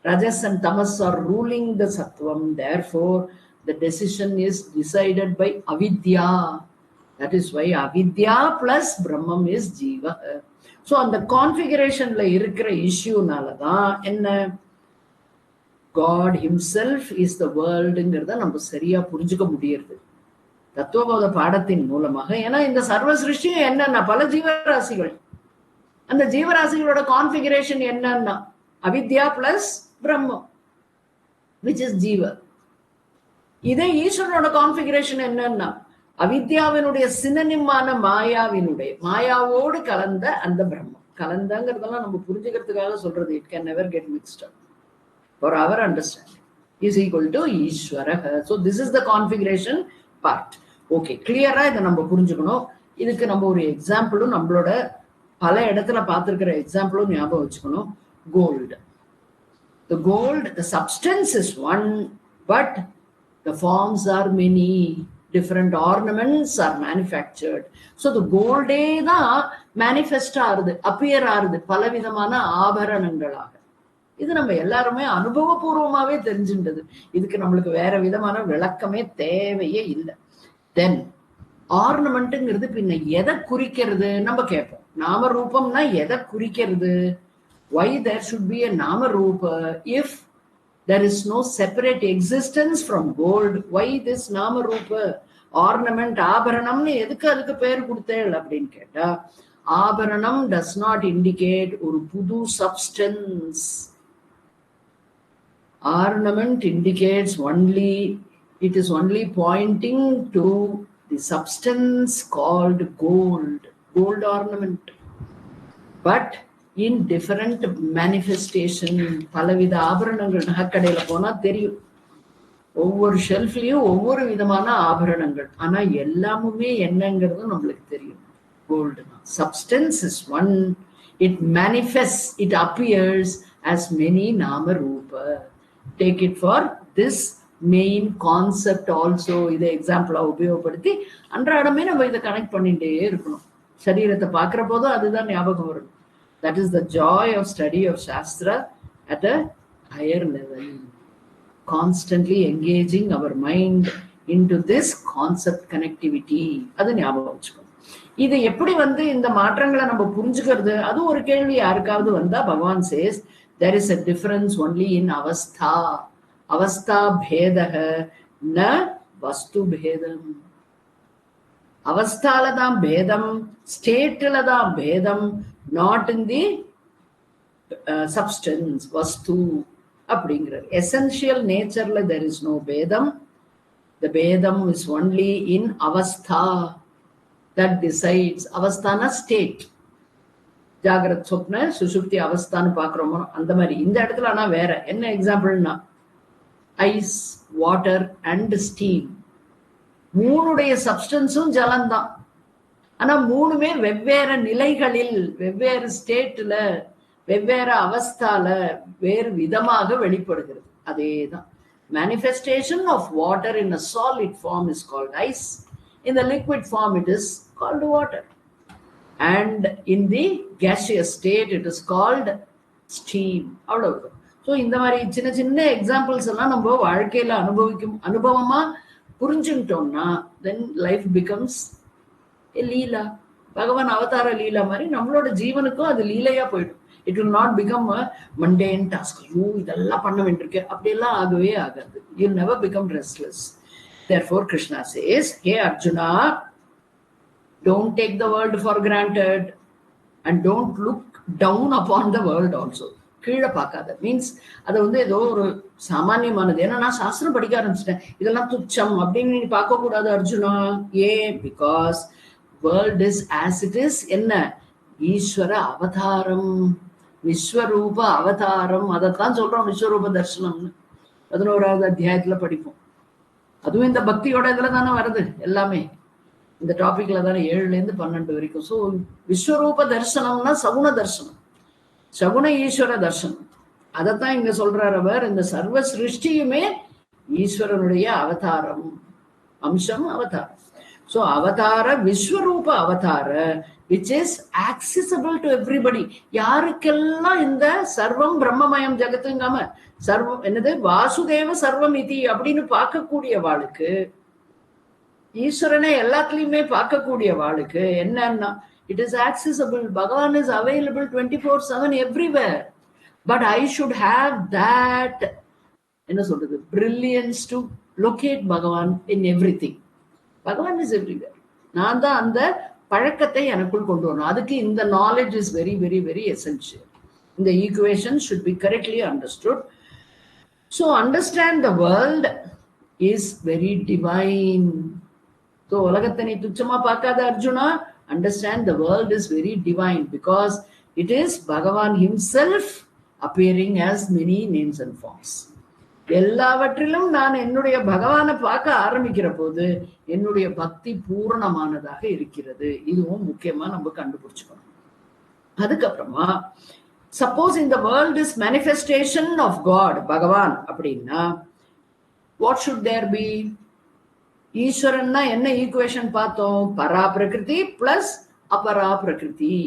Rajas and tamas are ruling the sattvam. Therefore the decision is decided by avidya. That is why avidya plus brahmam is jiva. So அந்த கான்ஃபிகரேஷன்ல இருக்கிற இஷ்யூனாலதான் என்ன, God himself is the worldங்கிறத நம்ம சரியா புரிஞ்சுக்க முடியுது தத்துவபோத பாடத்தின் மூலமாக. ஏன்னா இந்த சர்வ சிருஷ்டியும் என்னன்னா பல ஜீவராசிகள். அந்த ஜீவராசிகளோட கான்ஃபிகரேஷன் என்னன்னா அவித்யா பிளஸ் பிரம்மம் which is ஜீவ. இதே ஈஸ்வரனோட கான்ஃபிகரேஷன் என்னன்னா அவித்யாவினுடைய சினனிமான மாயாவோடு கலந்த அந்த பிரம்மம். கலந்தங்கிறதெல்லாம் நம்ம புரிஞ்சுக்கிறதுக்காக சொல்றது. It can never get mixed up. For our understanding is equal to ஈஸ்வரஹ. So this is the configuration part. Okay, கிளியரா இதை நம்ம புரிஞ்சுக்கணும். இதுக்கு நம்ம ஒரு எக்ஸாம்பிளும் நம்மளோட பல இடத்துல பார்த்துருக்கிற எக்ஸாம்பிளும் ஞாபகம் வச்சுக்கணும். Gold. The gold, the substance is one, but the forms are many. Different ornaments are manufactured. So the gold தான் manifest ஆறுது, appear ஆறுது பலவிதமான ஆபரணங்களாக. இது நம்ம எல்லாருமே அனுபவபூர்வமாவே தெரிஞ்சுட்டது. இதுக்கு நம்மளுக்கு வேற விதமான விளக்கமே தேவையே இல்லை. தென் ஆர்னமெண்ட்டுங்கிறது பின்ன எதை குறிக்கிறது நம்ம கேட்போம். நாம ரூபம்னா எதை குறிக்கிறது? Why there should be a nama rupa if there is no separate existence from gold? Why this nama rupa? Ornament, ஆபரணம்னு எதுக்கு அதுக்கு பேர் கொடுத்தேள் அப்படின்னு கேட்டா, ஆபரணம் does not indicate ஒரு புது substance. Ornament indicates only, it is only pointing to the substance called gold. Gold ornament. But in different manifestation. பலவித ஆபரணங்கள் நகைக்கடையில போனா தெரியும். ஒவ்வொரு ஷெல்ஃப்லயும் ஒவ்வொரு விதமான ஆபரணங்கள். ஆனா எல்லாமுமே என்னங்கிறது நம்மளுக்கு தெரியும். Gold substance is one. It manifest, it appears as many நாம ரூப. Take it for this main concept also. இதை எக்ஸாம்பிளா உபயோகப்படுத்தி அன்றாடமே நம்ம இதை கனெக்ட் பண்ணிட்டே இருக்கணும். சரீரத்தை பார்க்கிற போதும் அதுதான் ஞாபகம் வரும். That is the joy of study of Shastra at a higher level. constantly engaging our mind into this concept connectivity. அது ஞாபகம் வச்சுக்கணும். இது எப்படி இந்த மாற்றங்களை நம்ம புரிஞ்சுக்கிறது, அது ஒரு கேள்வி யாருக்காவது வந்தா பகவான் says there is a difference only in avastha. அவஸ்தா பேதக ந வஸ்து பேதம். அவஸ்தால தான் பேதம், ஸ்டேட்ல தான் பேதம், நாட் இன் தி சப்ஸ்டன்ஸ் வஸ்து அப்படிங்கிறது. எசென்ஷியல் நேச்சர்ல there is no பேதம். The பேதம் is only in அவஸ்தா that decides. அவஸ்தானா ஸ்டேட். ஜாகிரத் சொப்ன சுசுப்தி அவஸ்தான்னு பாக்குறோமோ அந்த மாதிரி. இந்த இடத்துல ஆனா வேற என்ன எக்ஸாம்பிள்னா ஐஸ், வாட்டர் அண்ட் ஸ்டீம், மூணுடைய சப்ஸ்டன்ஸும் ஜலம்தான். ஆனா மூணுமே வெவ்வேறு நிலைகளில், வெவ்வேறு ஸ்டேட்ல, வெவ்வேறு அவஸ்தால வேறு விதமாக வெளிப்படுகிறது. அதேதான் manifestation of water in a solid form is called ice. In the liquid form it is called water, and in the gaseous state it is called steam. அவ்வளவு. ஸோ இந்த மாதிரி சின்ன சின்ன எக்ஸாம்பிள்ஸ் எல்லாம் நம்ம வாழ்க்கையில அனுபவமா புரிஞ்சுட்டோம்னா தென் லைஃப் பிகம்ஸ் எ லீலா. பகவான் அவதார லீலா மாதிரி நம்மளோட ஜீவனுக்கும் அது லீலையா போயிடும். It will not become a mundane task. ஐயோ இதெல்லாம் பண்ண வேண்டியிருக்கு அப்படியெல்லாம் ஆகவே ஆகாது. You never become restless. Therefore Krishna says, hey Arjuna, don't take the world for granted and don't look down upon the world also. கீழே பார்க்காத மீன்ஸ் அதை ஏதோ ஒரு சாமானியமானது. ஏன்னா நான் சாஸ்திரம் படிக்க ஆரம்பிச்சிட்டேன், இதெல்லாம் துச்சம் அப்படின்னு நீ பார்க்க கூடாது அர்ஜுனா. ஏன்? Because world is as it is. என்ன? ஈஸ்வர அவதாரம், விஸ்வரூப அவதாரம். அதைத்தான் சொல்றோம் விஸ்வரூப தர்சனம்னு 11வது அத்தியாயத்துல படிப்போம். அதுவும் இந்த பக்தியோட இதுல தானே வருது எல்லாமே. இந்த டாபிக்ல தானே 7லேருந்து 12 வரைக்கும். ஸோ விஸ்வரூப தர்சனம்னா சகுண தர்சனம், சகுண ஈஸ்வர தர்சனம். அதைத்தான் இங்க சொல்றார் அவர். இந்த சர்வ சிருஷ்டியுமே ஈஸ்வரனுடைய அவதாரம், அம்சம் அவதாரம். ஸோ அவதார விஸ்வரூப அவதார which is accessible to everybody. யாருக்கெல்லாம் இந்த சர்வம் பிரம்மமயம் ஜெகத்துங்காம சர்வம் என்னது வாசுதேவ சர்வம் இதி அப்படின்னு பார்க்கக்கூடிய வாளுக்கு, ஈஸ்வரனை எல்லாத்துலயுமே பார்க்கக்கூடிய வாளுக்கு என்னன்னா it is accessible. Bhagavan is available 24/7 everywhere. But I should have that என்ன சொல்றது brilliance to locate Bhagavan in everything. Bhagavan is everywhere. நான் தான் அந்த பழக்கத்தை எனக்குள் கொண்டு வரணும். அதுக்கு இந்த knowledge is very very very essential. The equation should be correctly understood. So understand the world is very divine. So உலகத்தை நீ துச்சமா பார்க்காத Arjuna. Understand the world is very divine because it is Bhagavan himself appearing as many names and forms. எல்லாவற்றிலும் நான் என்னுடைய பகவானை பார்க்க ஆரம்பிக்கிற போது என்னுடைய பக்தி பூர்ணமானதாக இருக்கிறது. இதுவும் முக்கியமா நம்ம கண்டுபிடிச்சுக்கணும். அதுக்கப்புறமா சப்போஸ் இந்த world is manifestation of god, Bhagavan அப்படின்னா வாட் ஷுட் தேர் பி? ஈஸ்வரன்னா என்ன ஈக்குவேஷன் பார்த்தோம்? பரா பிரகிருதி பிளஸ் அபரா பிரகிருதி.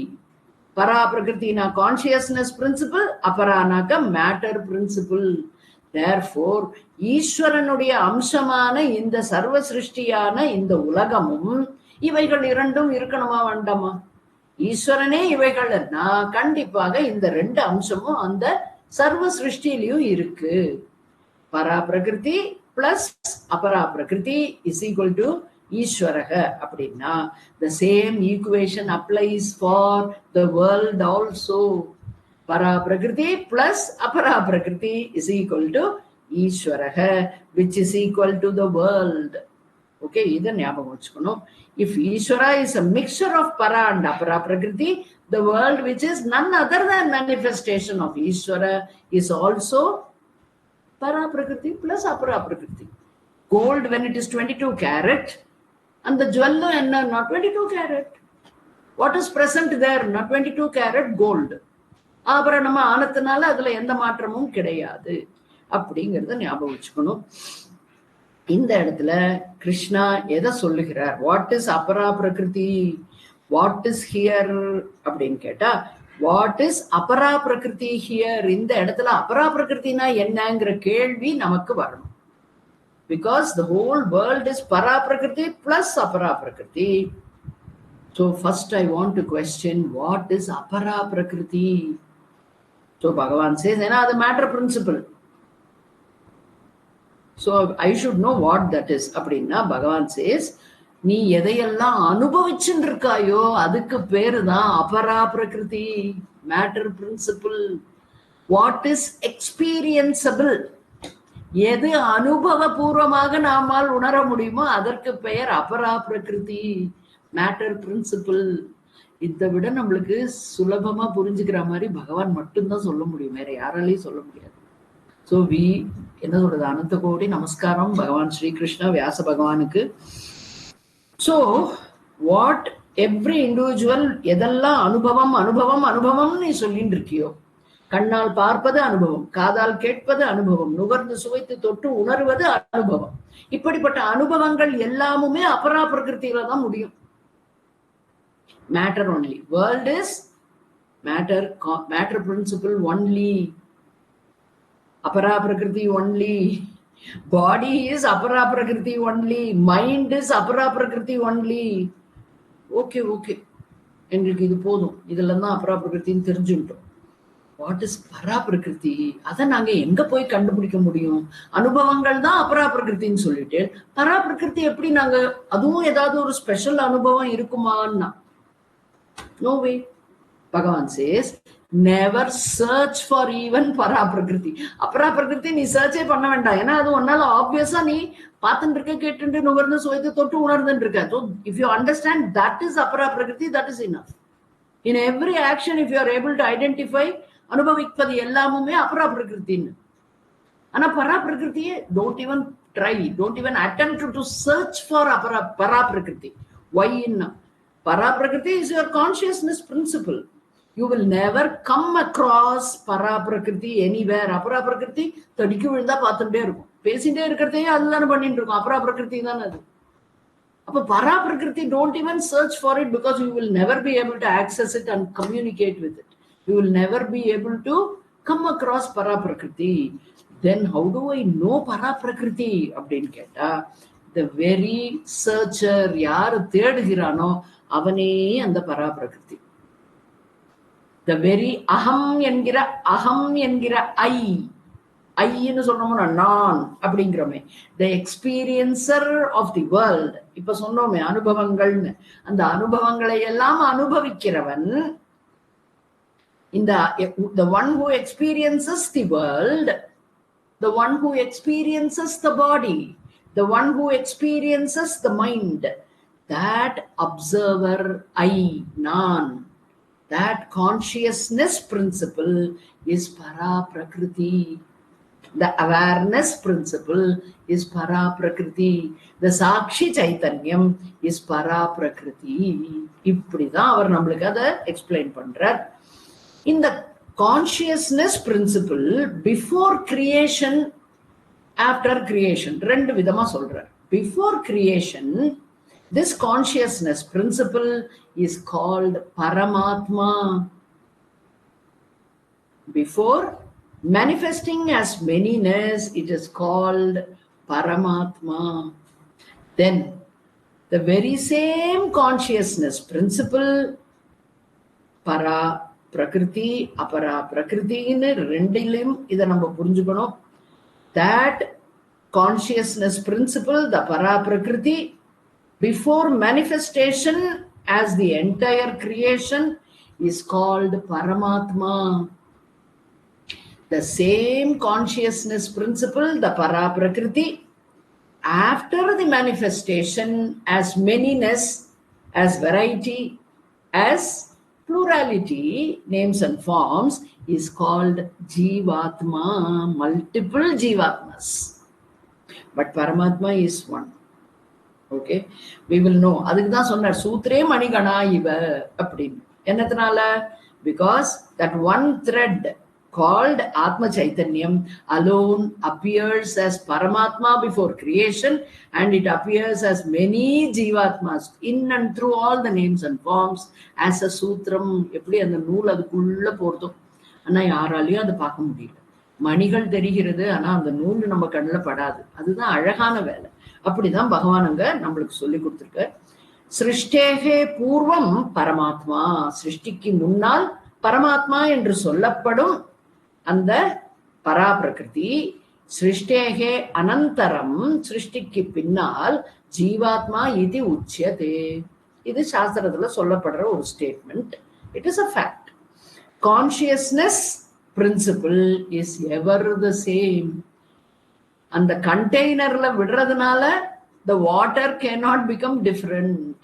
பரா பிரகிருத்தினா கான்சியஸ்னஸ் பிரின்சிபிள், அபரானாக்க மேட்டர் பிரின்சிபிள். Therefore ஈஸ்வரனுடைய அம்சமான இந்த சர்வ சிருஷ்டியான இந்த உலகமும் இவைகள் இரண்டும் இருக்கணுமா வேண்டாமா? ஈஸ்வரனே இவைகள்னா கண்டிப்பாக இந்த 2 அம்சமும் அந்த சர்வ சிருஷ்டியிலையும் இருக்கு. பரா பிரகிருதி பிளஸ் அபரா பிரகிருதி இஸ் ஈக்குவல் டு ஈஸ்வரக அப்படின்னா the same equation applies for the world also. Para prakriti plus apara prakriti is equal to Ishwaraha, which is equal to the world. Okay, idu ஞாபகம் வச்சுக்கணும். If Ishwara is a mixture of para and apara prakriti, the world, which is none other than manifestation of Ishwara, is also para prakriti plus apara prakriti. Gold when it is 22 carat and the jewel enna not 22 carat. What is present there? Not 22 carat gold. ஆபரணமா ஆனதுனால அதுல எந்த மாற்றமும் கிடையாது அப்படிங்கறத ஞாபகம் வச்சுக்கணும். இந்த இடத்துல கிருஷ்ணா எதை சொல்லுகிறார்? வாட் இஸ் அபரா பிரகிருதி, வாட் இஸ் ஹியர் அப்படின்னு கேட்டா What is apara prakriti here? இந்த இடத்துல apara prakritina என்னங்கிற கேள்வி நமக்கு வரணும். Because the whole world is para prakriti plus apara prakriti. So first I want to question, what is apara prakriti? So Bhagavan says, the matter principle. So I should know what that is. அப்படின்னா Bhagavan says, நீ எதையெல்லாம் அனுபவிச்சுட்டு இருக்காயோ அதுக்கு பேரு தான் அபரா பிரகிருதி, மேட்டர் பிரின்சிபிள். வாட் இஸ் எக்ஸ்பீரியன்சபிள், எது அனுபவபூர்வமாக நாமால் உணர முடியுமோ அதற்கு பெயர் அபரா பிரகிருதி, மேட்டர் பிரின்சிபிள். இதை விட நம்மளுக்கு சுலபமா புரிஞ்சுக்கிற மாதிரி பகவான் மட்டும்தான் சொல்ல முடியும், வேற யாராலையும் சொல்ல முடியாது. ஸோ என்ன சொல்றது, அனந்த கோடி நமஸ்காரம் பகவான் ஸ்ரீகிருஷ்ணா வியாச பகவானுக்கு. So, what every individual, எதெல்லாம் அனுபவம் அனுபவம் அனுபவம் நீ சொல்லிட்டு இருக்கியோ, கண்ணால் பார்ப்பது அனுபவம், காதால் கேட்பது அனுபவம், நுகர்ந்து சுவைத்து தொட்டு உணர்வது அனுபவம். இப்படிப்பட்ட அனுபவங்கள் எல்லாமுமே அபரா பிரகிருதியில தான் முடியும். Matter only. World is matter, matter principle only, அபரா பிரகிருதி only. Body is apara prakriti only. Mind is apara prakriti only. Okay. எங்களுக்கு இது போதும், இதெல்லாம் தான் அபரா பிரகிருத்தின்னு தெரிஞ்சுட்டோம். வாட் இஸ் பரா பிரகிருதி? அதை நாங்க எங்க போய் கண்டுபிடிக்க முடியும்? அனுபவங்கள் தான் அபரா பிரகிருத்தின்னு சொல்லிட்டு, பரா பிரகிருதி எப்படி நாங்க, அதுவும் ஏதாவது ஒரு ஸ்பெஷல் அனுபவம் இருக்குமான்னா, no way. Bhagavan says, never search for even para prakriti. Apara prakriti நீ சர்ச்சே பண்ண வேண்டாம். ஏன்னா அது ஒன்னால ஆப்வியஸா நீ பார்த்துட்டு இருக்க, கேட்டு நுகர்ந்து சுவைத்து தொட்டு உணர்ந்துட்டு இருக்க. So if you understand that is apara prakriti, that is enough. In every action, if you are able to identify, அனுபவிப்பது எல்லாமுமே அபரா பிரகிருத்தின்னு. ஆனா பரா பிரகிருத்தியே don't even try, don't even attempt to search for para prakriti. Why? Para prakriti is your consciousness principle. You will never come across para prakriti anywhere. Apara prakriti தடிக்கு விழுந்தா பார்த்துட்டே இருக்கும், பேசிட்டே இருக்கிறதையே அதுதானே பண்ணிட்டு இருக்கும், அபரா பிரகிருதி தானே அது. அப்ப para prakriti, don't even search for it, because you will never be able to access it and communicate with it. You will never be able to come across para prakriti. Then how do I know para prakriti அப்படின்னு கேட்டா, the very searcher, யாரு தேடுகிறானோ அவனே அந்த பரா பிரகிருதி. The very அகம் என்கிற ஐன்னு சொல்றோம்னா நான் அப்படிங்கிறோமே, the experiencer of the world. இப்ப சொன்னோமே அனுபவங்கள்னு, அந்த அனுபவங்களை எல்லாம் அனுபவிக்கிறவன், இந்த the one who experiences the world, the one who experiences the body, the one who experiences the mind, that observer நான், that consciousness principle is para prakriti. The awareness principle is para prakriti. The sakshi chaitanyam is para prakriti. இப்படிதான் அவர் நம்மளுக்கு அதை எக்ஸ்பிளைன் பண்றார். இந்த consciousness principle before creation, after creation, ரெண்டு விதமா சொல்றார். Before creation, this consciousness principle is called Paramatma. Before manifesting as manyness, it is called Paramatma. Then the very same consciousness principle, para prakriti, apara prakriti, in ரெண்டிலும் இதை நம்ம புரிஞ்சுக்கணும். That consciousness principle, the para prakriti, before manifestation as the entire creation, is called Paramatma. The same consciousness principle, the para prakriti, after the manifestation as manyness, as variety, as plurality, names and forms, is called Jivatma, multiple Jivatmas. But Paramatma is one. Okay, we will know. அதுக்கு தான் சொன்னார் சூத்ரே மணிகணா இவ அப்படின்னு. என்னத்தினால? Because that one thread called Atma Chaitanyam alone appears as Paramatma before creation, and it appears as many Jivatmas in and through all the names and forms as a Sutram. எப்படி அந்த நூல் அதுக்குள்ள போறதும் ஆனா யாராலையும் அதை பார்க்க முடியல. மணிகள் தெரிகிறது, ஆனா அந்த நூல் நம்ம கண்ணில் படாது. அதுதான் அழகான வேலை. அப்படிதான் பகவான் அங்க நம்மளுக்கு சொல்லி கொடுத்துருக்க. சிருஷ்டேகே பூர்வம் பரமாத்மா, சிருஷ்டிக்கு முன்னால் பரமாத்மா என்று சொல்லப்படும் அந்த பராபிரகிருதி, சிருஷ்டேகே அனந்தரம், சிருஷ்டிக்கு பின்னால் ஜீவாத்மா இது உச்சியதே. இது சாஸ்திரத்துல சொல்லப்படுற ஒரு statement. It is a fact. Consciousness principle is ever the same. அந்த கண்டெய்னர்ல விடுறதுனால the water cannot become different.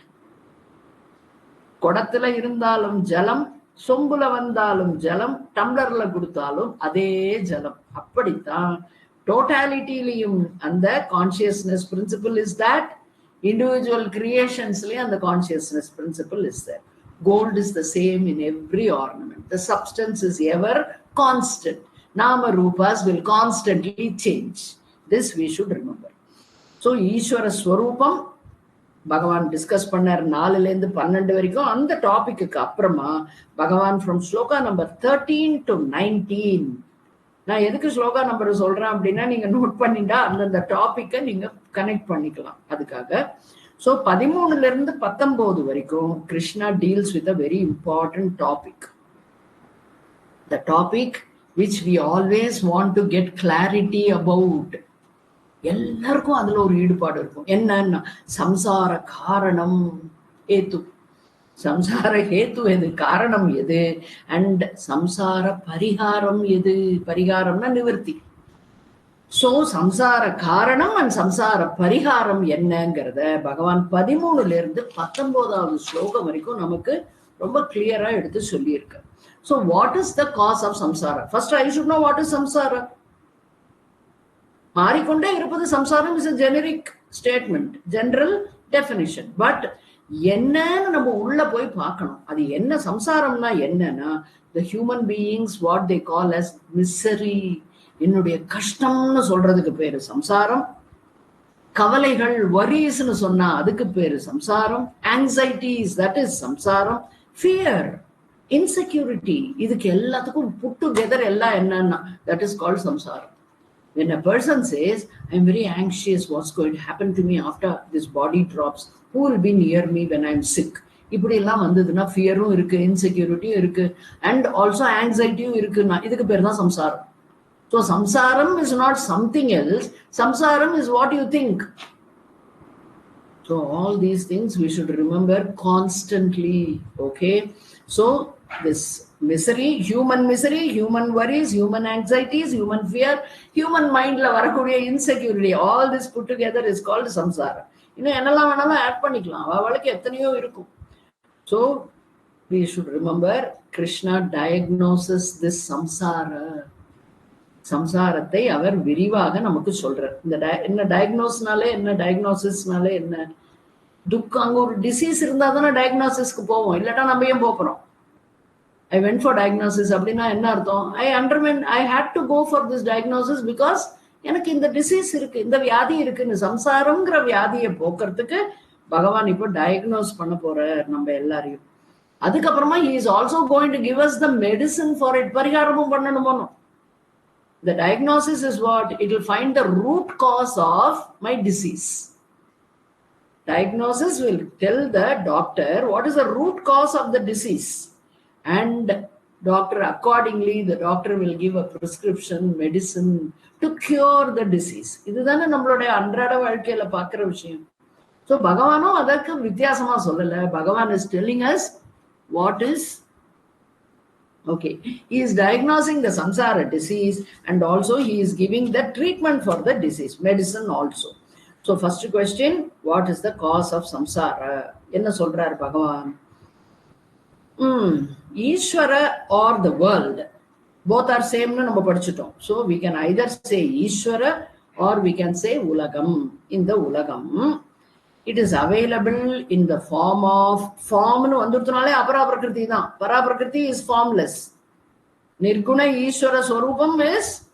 குடத்துல இருந்தாலும் ஜலம், சொம்புல வந்தாலும் ஜலம், டம்ளர்ல கொடுத்தாலும் அதே ஜலம். அப்படித்தான் டோட்டாலிட்டிலையும் அந்த consciousness principle is that. Individual கிரியேஷன்ஸ்லயும் அந்த consciousness principle is that. Gold is the same in every ornament. The substance is ever constant. Nama Rupas will constantly change. This we should remember. So, Ishwara Swarupam, Bhagavan discuss பண்ணார் 4-12 வரைக்கும். அந்த டாபிக்கு அப்புறமா பகவான் from ஸ்லோகா நம்பர் 13 to 19. நான் எதுக்கு ஸ்லோகா நம்பர் சொல்றேன் அப்படின்னா, நீங்க நோட் பண்ணிட்டா அந்தந்த டாபிக்கை நீங்க கனெக்ட் பண்ணிக்கலாம். அதுக்காக ஸோ 13-19 வரைக்கும் Krishna deals with a very important topic. The topic which we always want to get clarity about. எல்லாருக்கும் அதுல ஒரு ஈடுபாடு இருக்கும். என்னன்னா சம்சார காரணம் ஹேத்து, சம்சார ஹேத்து எது, காரணம் எது, அண்ட் சம்சார பரிகாரம் எது. பரிகாரம்னா நிவர்த்தி. சோ சம்சார காரணம் அண்ட் சம்சார பரிகாரம் என்னங்கிறத பகவான் 13-19 ஸ்லோகம் வரைக்கும் நமக்கு ரொம்ப கிளியரா எடுத்து சொல்லியிருக்க. So what is the cause of samsara? First I should know what is samsara. மாறிக்கொண்டே இருப்பது சம்சாரம் is a generic statement, general definition. But என்னன்னு நம்ம உள்ள போய் பார்க்கணும். அது என்ன சம்சாரம்னா என்னன்னா, the human beings what they call as misery, என்னுடைய கஷ்டம்னு சொல்றதுக்கு பேரு சம்சாரம். கவலைகள் worriesனு சொன்னா அதுக்கு பேரு சம்சாரம். anxieties, that is சம்சாரம். fear, insecurity, இதுக்கு எல்லாத்துக்கும் put together எல்லாம் என்னன்னா that is called samsara. When a person says, I am very anxious, what's going to happen to me after this body drops, who will be near me when I am sick, இப்படி எல்லாம் வந்ததுன்னா ஃபியரும் இருக்கு, இன்செக்யூரிட்டியும் இருக்கு, அண்ட் ஆல்சோ ஆங்ஸைட்டியும் இருக்குன்னா இதுக்கு பேர் தான் சம்சாரம். ஸோ சம்சாரம் இஸ் நாட் சம்திங் எல்ஸ். சம்சாரம் is what you think. So all these things we should remember constantly. Okay, so this misery, human worries, human anxieties, human fear, human mindல வரக்கூடிய insecurity, all this put together is called samsara. இன்னும் என்னெல்லாம் வேணாலும் ஆட் பண்ணிக்கலாம், அவளுக்கு எத்தனையோ இருக்கும். So we should remember Krishna diagnoses this samsara. சம்சாரத்தை அவர் விரிவாக நமக்கு சொல்றார். இந்த என்ன டயக்னோஸ்னாலே என்ன, டயக்னோசிஸ்னாலே என்ன, துக்கம். அங்க ஒரு டிசீஸ் இருந்தா தானே டயக்னோசிஸ்க்கு போவோம், இல்லாட்டா நம்ம ஏன் போறோம்? I went for diagnosis அப்படின்னா என்ன அர்த்தம்? I had to go for this diagnosis because எனக்கு இந்த டிசீஸ் இருக்கு, இந்த வியாதி இருக்குன்னு. சம்சாரம்ங்கிற வியாதியை போக்குறதுக்கு பகவான் இப்போ டயக்னோஸ் பண்ண போறார் நம்ம எல்லாரையும். அதுக்கப்புறமா he is also going to give us the medicine for it. பரிகாரமும் பண்ணணுமோ. The diagnosis is what? It will find the root cause of my disease. Diagnosis will tell the doctor what is the root cause of the disease. And doctor, accordingly, the doctor will give a prescription, medicine to cure the disease. இதுதானே நம்மளுடைய அன்றாட வாழ்க்கையில பார்க்கிற விஷயம். ஸோ பகவானும் அதற்கு வித்தியாசமா சொல்லல. பகவான் is telling us what is okay. He is diagnosing the samsara disease and also he is giving the treatment for the disease, medicine also. So first question, what is the cause of samsara? என்ன சொல்றார் பகவான்? Ishvara or the world, both are same nu நம்ம படிச்சிட்டோம். So we can either say Ishvara or we can say Ulagam. In the Ulagam, it is available in the form of, form nu vandurthunale apara prakriti தான். Para prakriti is formless. Nirguna Ishvara Swarupam is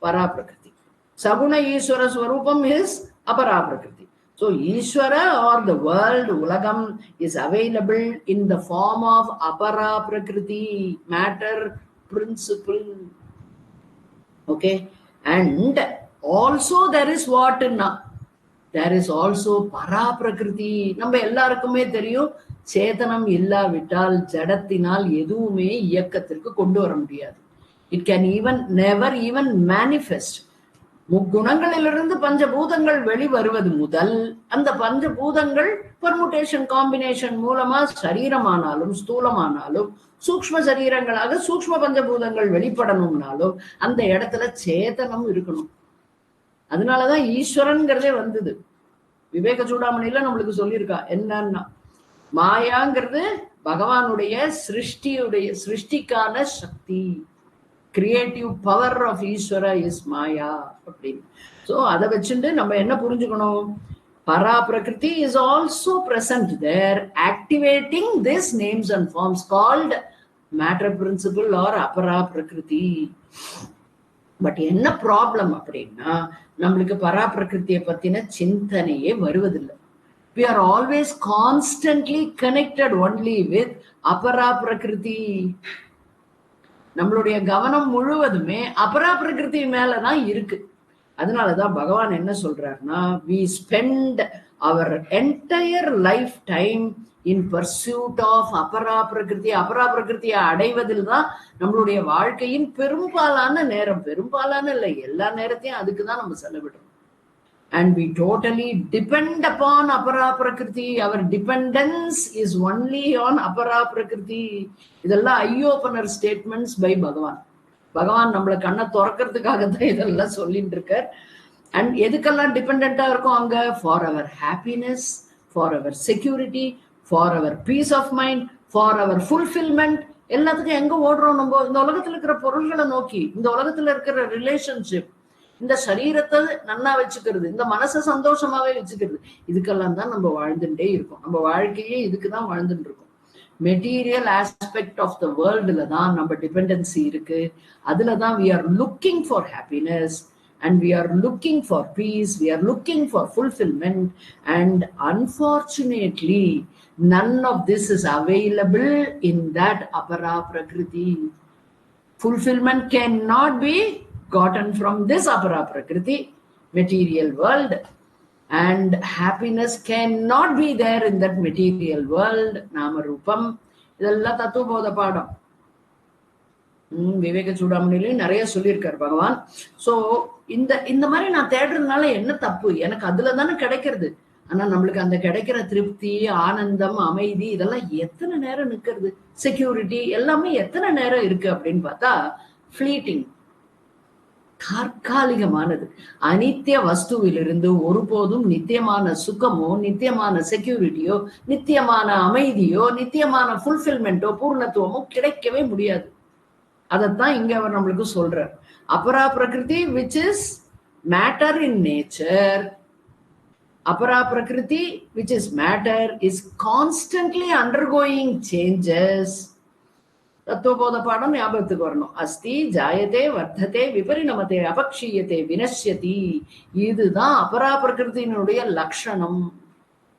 Paraprakriti. Saguna Ishvara Swarupam is Aparaprakriti. So Ishvara or the world, Ulagam, is available in the form of Aparaprakriti, matter, principle. Okay. And also there is what now? There is also Paraprakriti. நம்ம எல்லாருக்குமே தெரியும், சேதனம் இல்லாவிட்டால் ஜடத்தினால் எதுவுமே இயக்கத்திற்கு கொண்டு வர முடியாது. It can never even manifest. முக்குணங்களிலிருந்து பஞ்சபூதங்கள் வெளிவருவது முதல் அந்த பஞ்சபூதங்கள் பெர்முடேஷன் காம்பினேஷன் மூலமா சரீரமானாலும் ஸ்தூலமானாலும் சூக்ஷ்ம சரீரங்களாக சூக்ஷ்ம பஞ்சபூதங்கள் வெளிப்படணும்னாலும் அந்த இடத்துல சேதனம் இருக்கணும். அதனாலதான் ஈஸ்வரன்கிறதே வந்தது. விவேக சூடாமணியில நம்மளுக்கு சொல்லியிருக்கா என்னன்னா, மாயாங்கிறது பகவானுடைய சிருஷ்டிக்கான சக்தி. Creative power of Ishvara is மாயா அப்படின்னு. ஸோ அதை வச்சுட்டு நம்ம என்ன புரிஞ்சுக்கணும், பரா பிரகிருதி is also present there, activating this names and forms called matter principle or அபரா பிரகிருதி. பட் என்ன ப்ராப்ளம் அப்படின்னா, நம்மளுக்கு பரா பிரகிருத்தியை பத்தின சிந்தனையே வருவதில்லை. We are always constantly connected only with apara prakriti. நம்மளுடைய கவனம் முழுவதுமே அபரா பிரகிருதி மேலதான் இருக்கு. அதனாலதான் பகவான் என்ன சொல்றாருன்னா, we spend our entire lifetime in pursuit of apara prakriti. அபரா பிரகிருத்தியை அடைவதில் தான் நம்மளுடைய வாழ்க்கையின் பெரும்பாலான நேரம், பெரும்பாலான இல்லை எல்லா நேரத்தையும் அதுக்குதான் நம்ம செலவிடுறோம். And we totally depend upon apara prakriti. Our dependence is only on apara prakriti. இதெல்லாம் ஐ ஓபனர் ஸ்டேட்மெண்ட்ஸ் பை பகவான். பகவான் நம்மள கண்ணை திறக்கிறதுக்காகத்தான் இதெல்லாம் சொல்லிட்டு இருக்கார். அண்ட் எதுக்கெல்லாம் டிபெண்டா இருக்கும் அங்க? For our happiness, for our security, for our peace of mind, for our fulfilment. எல்லாத்துக்கும் எங்க ஓடுறோம் நம்ம? இந்த உலகத்துல இருக்கிற பொருள்களை நோக்கி, இந்த உலகத்துல இருக்கிற ரிலேஷன்ஷிப், இந்த சரீரத்தை நன்னா வச்சுக்கிறது, இந்த மனசை சந்தோஷமாவே வச்சுக்கிறது, இதுக்கெல்லாம் தான் நம்ம வாழ்ந்துட்டே இருக்கோம். நம்ம வாழ்க்கையே இதுக்குதான் வாழ்ந்துட்டு இருக்கோம். மெட்டீரியல் ஆஸ்பெக்ட் ஆஃப் த வேர்ல்டுல தான் நம்ம டிபெண்டன்சி இருக்கு. அதுலதான் we are looking for happiness and we are looking for peace, we are looking for fulfillment, and unfortunately none of this is available in that apara prakriti. Fulfillment cannot be gotten from this apara prakriti, material world, and happiness cannot be there in that material world. Nama rupam. இதெல்லாம் தத்துவபோத பாடம். விவேக சூடாமணிலையும் நிறைய சொல்லியிருக்காரு பகவான். சோ இந்த மாதிரி நான் தேடுறதுனால என்ன தப்பு? எனக்கு அதுல தானே கிடைக்கிறது. ஆனா நம்மளுக்கு அந்த கிடைக்கிற திருப்தி, ஆனந்தம், அமைதி இதெல்லாம் எத்தனை நேரம் நிக்கிறது? செக்யூரிட்டி எல்லாமே எத்தனை நேரம் இருக்கு அப்படின்னு பார்த்தா ஃபிளீட்டிங், தற்காலிகமானது. அனித்திய வஸ்துவிலிருந்து ஒருபோதும் நித்தியமான சுகமோ, நித்தியமான செக்யூரிட்டியோ, நித்தியமான அமைதியோ, நித்தியமான ஃபுல்ஃபில்மெண்டோ, பூர்ணத்துவமோ கிடைக்கவே முடியாது. அதைத்தான் இங்க அவர் நம்மளுக்கு சொல்றார். அபரா பிரகிருதி which is matter in nature, apara prakriti which is matter is constantly undergoing changes. தத்துவபோத பாடம் ஞாபகத்துக்கு வரணும். அஸ்தி ஜாயதே வர்த்ததே விபரிணமதே அபக்ஷீயதே வினஷ்யதி. இதுதான் அபரா பிரகிருத்தினுடைய லட்சணம்,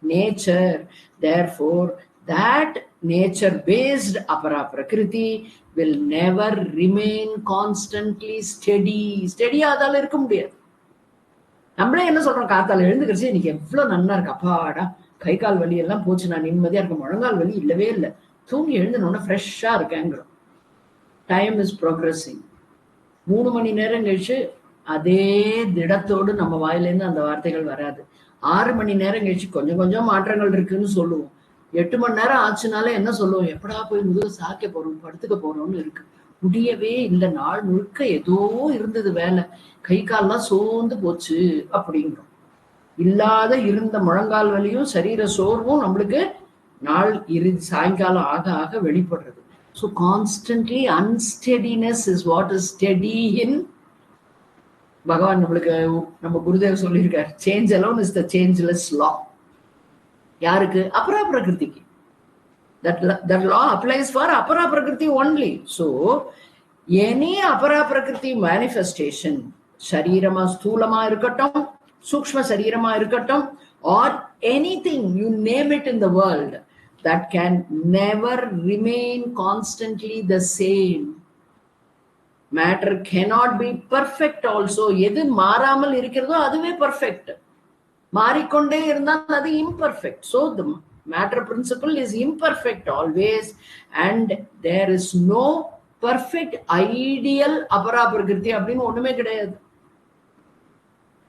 nature. Therefore that nature based apara prakriti will never remain constantly steady. ஸ்டெடியாதால இருக்க முடியாது. நம்மளே என்ன சொல்றோம், காத்தால எழுந்துக்கிடுச்சு இன்னைக்கு எவ்வளவு நன்னா இருக்கு, அப்பாடா கை கால் வலி எல்லாம் போச்சு, நான் நிம்மதியா இருக்க, முழங்கால் வலி இல்லவே இல்லை, தூங்கி எழுந்தனோட ஃப்ரெஷ்ஷா இருக்கேங்கிறோம். Time is progressing. 3 மணி நேரம் கழிச்சு அதே திடத்தோடு நம்ம வாயிலேருந்து அந்த வார்த்தைகள் வராது. 6 மணி நேரம் கழிச்சு கொஞ்சம் கொஞ்சம் மாற்றங்கள் இருக்குன்னு சொல்லுவோம். 8 மணி நேரம் ஆச்சுனால என்ன சொல்லுவோம், எப்படா போய் முதுக சாக்க போறோம், படுத்துக்க போறோம்னு இருக்கு. முடியவே இல்லை, நாள் முழுக்க ஏதோ இருந்தது வேலை, கை கால்லாம் சோர்ந்து போச்சு அப்படிங்கிறோம். இல்லாத இருந்த முழங்கால் வலியும் சரீர சோர்வும் நம்மளுக்கு நாள் சாயங்காலம் ஆக ஆக வெளிப்படுறது. So constantly unsteadiness is what is steady in பகவான் நம்மளுக்கு நம்ம குருதேவ் சொல்லியிருக்கார். Change alone is the changeless law. யாருக்கு? அபரா பிரகிருதிக்கு. That law applies for apara prakriti only. So any அபரா பிரகிருதி மேனிஃபெஸ்டேஷன், சரீரமா ஸ்தூலமா இருக்கட்டும், சூக்ஷ்ம சரீரமா இருக்கட்டும், or anything you name it in the world, that can never remain constantly the same. Matter cannot be perfect also. எது மாறாமல் இருக்கிறதோ அதுவே perfect. மாறிக்கொண்டே இருந்தால் அது imperfect. So the matter principle is imperfect always, and there is no perfect ideal apara prakriti அப்படின்னு ஒண்ணுமே கிடையாது.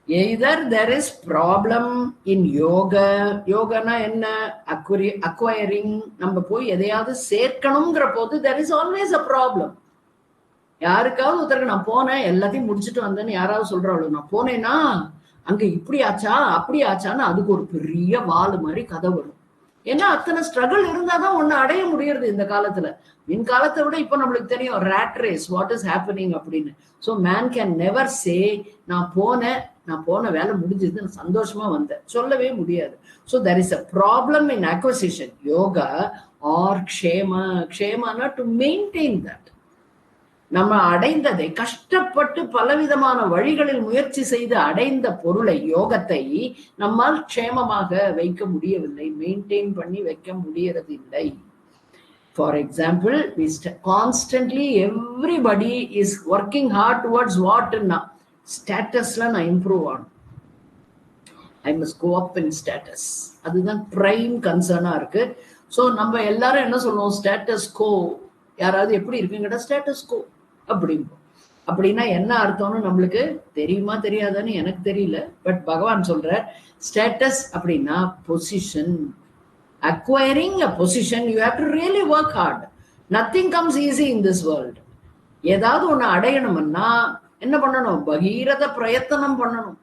Either there is problem in yoga. யோகனா என்ன? acquiring. நம்ம போய் எதையாவது சேர்க்கணுங்கிற போது there is always a problem. யாருக்காவது ஒருத்தருக்கு நான் போனேன் எல்லாத்தையும் முடிச்சுட்டு வந்தேன்னு யாராவது சொல்றாளோ, நான் போனேன்னா அங்க இப்படி ஆச்சா அப்படி ஆச்சான்னு அதுக்கு ஒரு பெரிய வால் மாதிரி கதை வரும். ஏன்னா அத்தனை ஸ்ட்ரகிள் இருந்தாதான் ஒண்ணு அடைய முடியறது இந்த காலத்துல. மின் காலத்தை விட இப்ப நம்மளுக்கு தெரியும் rat race, what is happening அப்படின்னு. So man can never say நான் போன வேலை முடிஞ்சது, நான் சந்தோஷமா வந்தேன், சொல்லவே முடியாது. So there is a problem in acquisition yoga or க்ஷேமான டு மெயின்டைன் தட். நம்ம அடைந்ததை கஷ்டப்பட்டு பலவிதமான வழிகளில் முயற்சி செய்து அடைந்த பொருளை, யோகத்தை நம்மால் க்ஷேமமாக வைக்க முடியவில்லை, மெயின்டைன் பண்ணி வைக்க முடியறது இல்லை. For example, constantly everybody is working hard towards வாட்னா ஸ்டேட்டஸ்ல நான் இம்ப்ரூவ் ஆகணும், I must go up in status. அதுதான் பிரைம் கன்சர்னா இருக்கு. ஸோ நம்ம எல்லாரும் என்ன சொல்லுவோம், ஸ்டேட்டஸ் கோ. யாராவது எப்படி இருக்குங்கிட்ட ஸ்டேட்டஸ் கோ அப்படிம்போம். அப்படின்னா என்ன அர்த்தம்னு நம்மளுக்கு தெரியுமா தெரியாதான்னு எனக்கு தெரியல. பட் பகவான் சொல்ற ஸ்டேட்டஸ் அப்படின்னா position. Acquiring a position you have to really work hard. Nothing comes easy in this world. ஏதாவது ஒண்ணு அடையணும்னா என்ன பண்ணணும், பகீரத பிரயத்தனம் பண்ணணும்.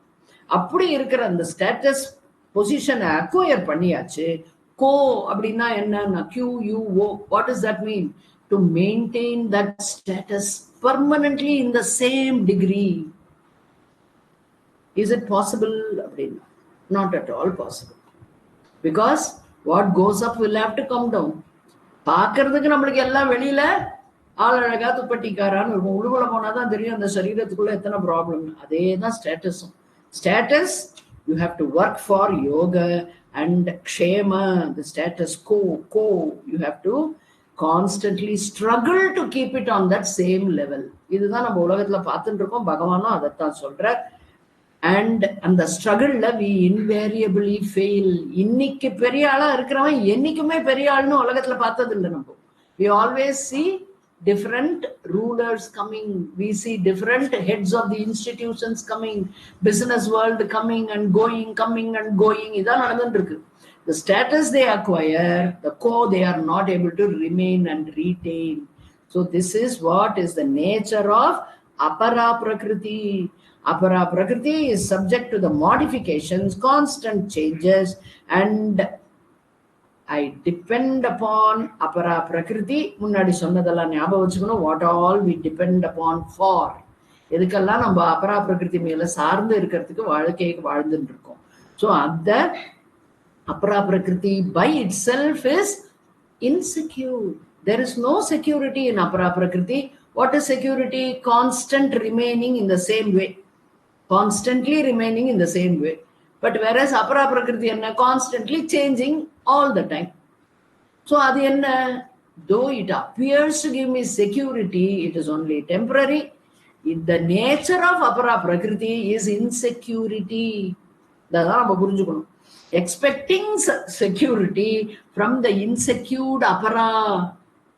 அப்படி இருக்கிற அந்த ஸ்டேட்டஸ் பொசிஷனை அக்வயர் பண்ணியாச்சு. கோ அப்படின்னா என்ன, QUO. What is that mean? To maintain that status permanently in the same degree. Is it possible? Not at all possible. Because what goes up will have to come down. பார்க்கறதுக்கு நம்மளுக்கு எல்லாம் வெளியில ஆளழகா துப்பட்டிக்காரான்னு இருக்கும். உழுவுல போனாதான் தெரியும் அந்த சரீரத்துக்குள்ள எத்தனை ப்ராப்ளம். அதே தான் ஸ்டேட்டஸும். Status you have to work for yoga and க்ஷேமா, the status quo you have to constantly struggle to keep it on that same level. இதுதான் நம்ம உலகத்துல பார்த்துட்டு இருக்கோம். பகவானும் அதைத்தான் சொல்றார். அண்ட் அந்த ஸ்ட்ரகிள்ல we invariably fail. இன்னைக்கு பெரிய ஆளா இருக்கிறவன் என்னைக்குமே பெரிய ஆள்னு உலகத்துல பார்த்தது இல்லை நம்ம. We always see different rulers coming, we see different heads of the institutions coming, business world coming and going. இதான் நடந்துட்டு இருக்கு. The status they acquire, the core they are not able to remain and retain. So this is what is the nature of apara prakriti. Apara prakriti is subject to the modifications, constant changes, and I depend upon apara prakriti. முன்னாடி சொன்னதெல்லாம் ஞாபகம் வச்சுக்கணும். What all we depend upon for. எதுக்கெல்லாம் நம்ம அபரா பிரகிருதி மேல சார்ந்து இருக்கிறதுக்கு வாழ்க்கையை வாழ்ந்துட்டு இருக்கோம். ஸோ அந்த apara prakriti by itself is insecure. There is no security in apara prakriti. What is security? Constant remaining in the same way. Constantly remaining in the same way. But whereas apara prakriti enna constantly changing all the time. So adu enna, though it appears to give me security, it is only temporary. The nature of apara prakriti is insecurity. That's நம்ம புரிஞ்சுக்கணும். Expecting security from the insecure apara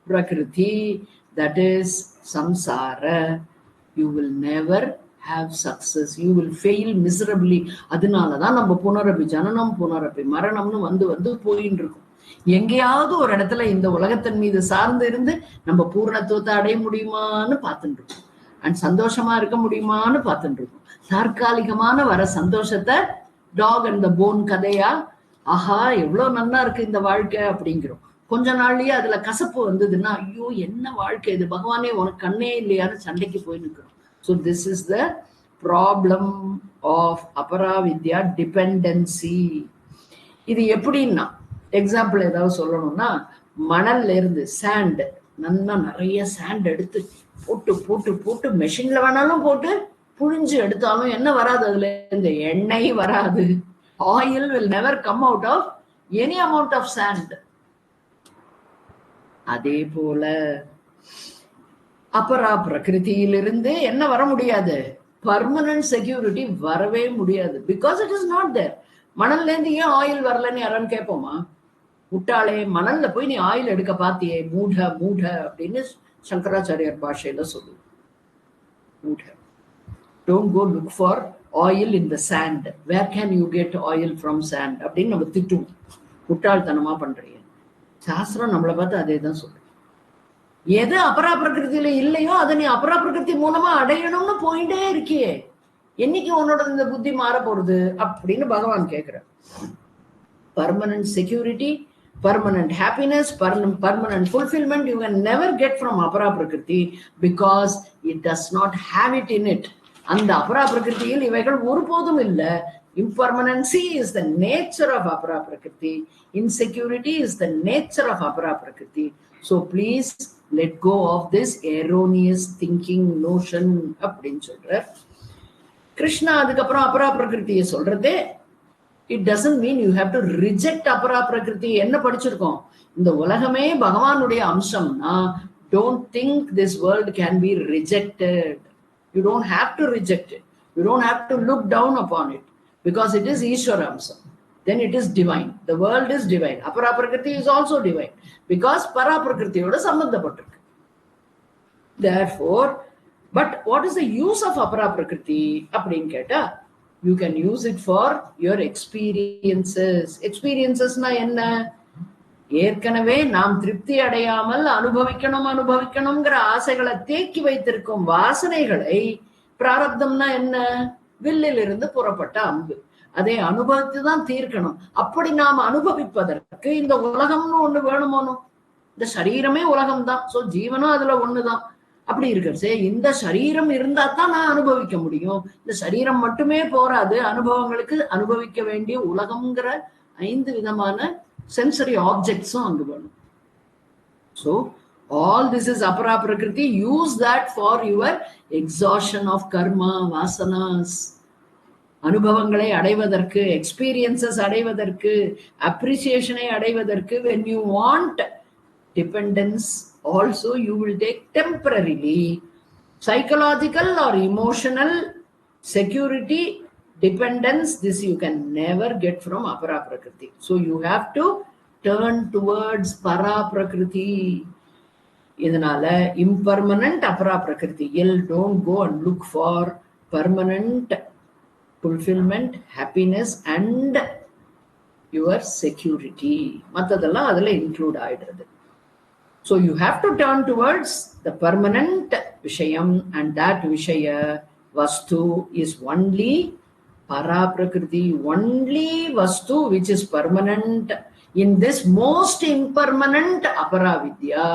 prakriti, that is samsara, you will never have success. You will fail miserably. அதனாலதான் நம்ம புனரபி ஜனனம் புனரபி மரணம்னு வந்து போயின்னு இருக்கும். எங்கேயாவது ஒரு இடத்துல இந்த உலகத்தின் மீது சார்ந்து இருந்து நம்ம பூர்ணத்துவத்தை அடைய முடியுமான்னு பார்த்துட்டு இருக்கோம். அண்ட் சந்தோஷமா இருக்க முடியுமான்னு பார்த்துட்டு இருக்கோம். தற்காலிகமான வர சந்தோஷத்தை டாக் அண்ட் த போன் கதையா, ஆஹா எவ்வளவு நல்லா இருக்கு இந்த வாழ்க்கை அப்படிங்கிறோம். கொஞ்ச நாள்லயே அதுல கசப்பு வந்ததுன்னா, ஐயோ என்ன வாழ்க்கை இது, பகவானே உனக்கு கண்ணே இல்லையான்னு சண்டைக்கு போய் நிற்கிறோம். So this is the problem of அபரா வித்யா, டிபெண்டன்சி. இது எப்படின்னா, எக்ஸாம்பிள் ஏதாவது சொல்லணும்னா, மணல்ல இருந்து சாண்ட், நல்லா நிறைய சாண்ட் எடுத்து போட்டு போட்டு போட்டு மெஷின்ல வேணாலும் போட்டு புழிஞ்சு எடுத்தாலும் என்ன வராது, அதுல இந்த எண்ணெய் வராது. Oil will never come out of any amount of sand. அதே போல அபரா பிரகிருதியிலிருந்து என்ன வர முடியாது, பர்மனன்ட் செக்யூரிட்டி வரவே முடியாது. Because it is not there. மணல்ல இருந்து ஏன் ஆயில் வரலன்னு யாரான்னு கேட்போமா? முட்டாளே, மணல்ல போய் நீ ஆயில் எடுக்க பாத்தியே, மூட மூட அப்படின்னு சங்கராச்சாரியார் பாஷையில சொல்லு. மூட. Don't go look for oil in the sand. Where can you get oil from sand? அப்படின்னு நம்ம திட்டும். முட்டாள்தனமா பண்றீங்க. சாஸ்திரம் நம்மளை பார்த்து அதே தான் சொல்றோம். எது அபரா பிரகிருதியில இல்லையோ அதை நீ அபரா பிரகிருதி மூலமா அடையணும்னு போயிட்டே இருக்கியே, என்னைக்கு உன்னோட இந்த புத்தி மாற போறது அப்படின்னு பகவான் கேட்கிறார். Permanent security, permanent happiness, permanent fulfillment you can never get from apara prakriti because it does not have it in it. அந்த அபரா பிரகிருதியில் இவைகள் ஒருபோதும் இல்ல. Impermanency is the nature of apara prakriti. Insecurity is the nature of apara prakriti. So please let go of this erroneous thinking notion அப்படின்னு சொல்றார் கிருஷ்ணா. அதுக்கப்புறம் அபரா பிரகிருதியை சொல்றதே, it doesn't mean you have to reject apara prakriti. என்ன படிச்சிருக்கோம், இந்த உலகமே பகவானுடைய அம்சம்னா don't think this world can be rejected. You don't have to reject it. You don't have to look down upon it because it is Ishvara amsam. Then it is divine. The world is divine. Apara prakriti is also divine because para prakriti oda sambandhapattirukku. Therefore, but what is the use of apara prakriti அப்படினு கேட்டா, you can use it for your experiences. Experiences na enna, ஏற்கனவே நாம் திருப்தி அடையாமல் அனுபவிக்கணும்ங்கிற ஆசைகளை தேக்கி வைத்திருக்கும் வாசனைகளை, பிராரப்தம்னா என்ன, வில்லில் இருந்து புறப்பட்ட அம்பு, அதை அனுபவித்துதான் தீர்க்கணும். அப்படி நாம் அனுபவிப்பதற்கு இந்த உலகம்னு ஒண்ணு வேணுமோனும். இந்த சரீரமே உலகம்தான். சோ ஜீவனும் அதுல ஒண்ணுதான். அப்படி இருக்கிறது, இந்த சரீரம் இருந்தா தான் நான் அனுபவிக்க முடியும். இந்த சரீரம் மட்டுமே போராது, அனுபவங்களுக்கு அனுபவிக்க வேண்டிய உலகம்ங்கிற 5 விதமான sensory objects அங்கு வேணும். So all this is apara prakriti. Use that for your exhaustion of karma, vasanas. அனுபவங்களை அடைவதற்கு, experiences அடைவதற்கு, appreciation-ஐ அடைவதற்கு. When you want dependence also, you will take temporarily psychological or emotional security, dependence. This you can never get from apara prakriti. So you have to turn towards para prakriti. இதனால impermanent apara prakriti, don't go and look for permanent fulfillment, happiness and your security. மத்ததெல்லாம் அதுல இன்க்ளூட் ஆயிடுறது. So you have to turn towards the permanent vishayam, and that vishaya vastu is only para prakriti, only vastu which is permanent in this most impermanent apara vidya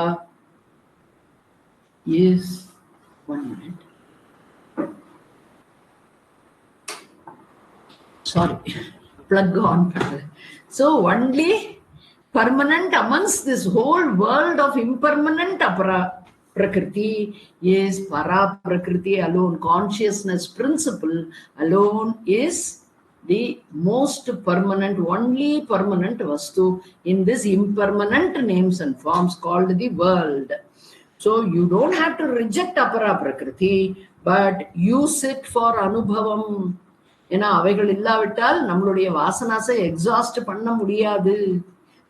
is 1 minute. Sorry, plug on. So only permanent amongst this whole world of impermanent apara prakriti is para prakriti alone. Consciousness principle alone is the most permanent, only permanent vastu in this impermanent names and forms called the world. So you don't have to reject apara prakriti, but use it for anubhavam. ஏன்னா அவைகள் இல்லாவிட்டால் நம்மளுடைய வாசனாசை எக்ஸாஸ்ட் பண்ண முடியாது.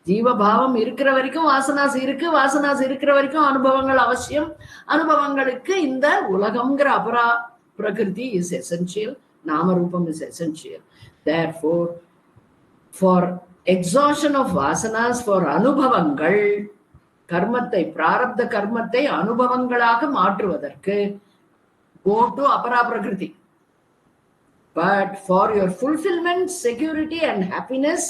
ஜீவபாவம் இருக்கிற வரைக்கும் வாசனாஸ் இருக்கு, வாசனாஸ் இருக்கிற வரைக்கும் அனுபவங்கள் அவசியம். அனுபவங்களுக்கு இந்த உலகம்ங்கிற அபரா பிரகிருதி இஸ் எசென்சியல், நாமரூபம் is essential. Therefore, for exhaustion of vasanas, for அனுபவங்கள், கர்மத்தை, பிராரப்த கர்மத்தை அனுபவங்களாக மாற்றுவதற்கு go to apara prakriti. But for your fulfillment, security and happiness,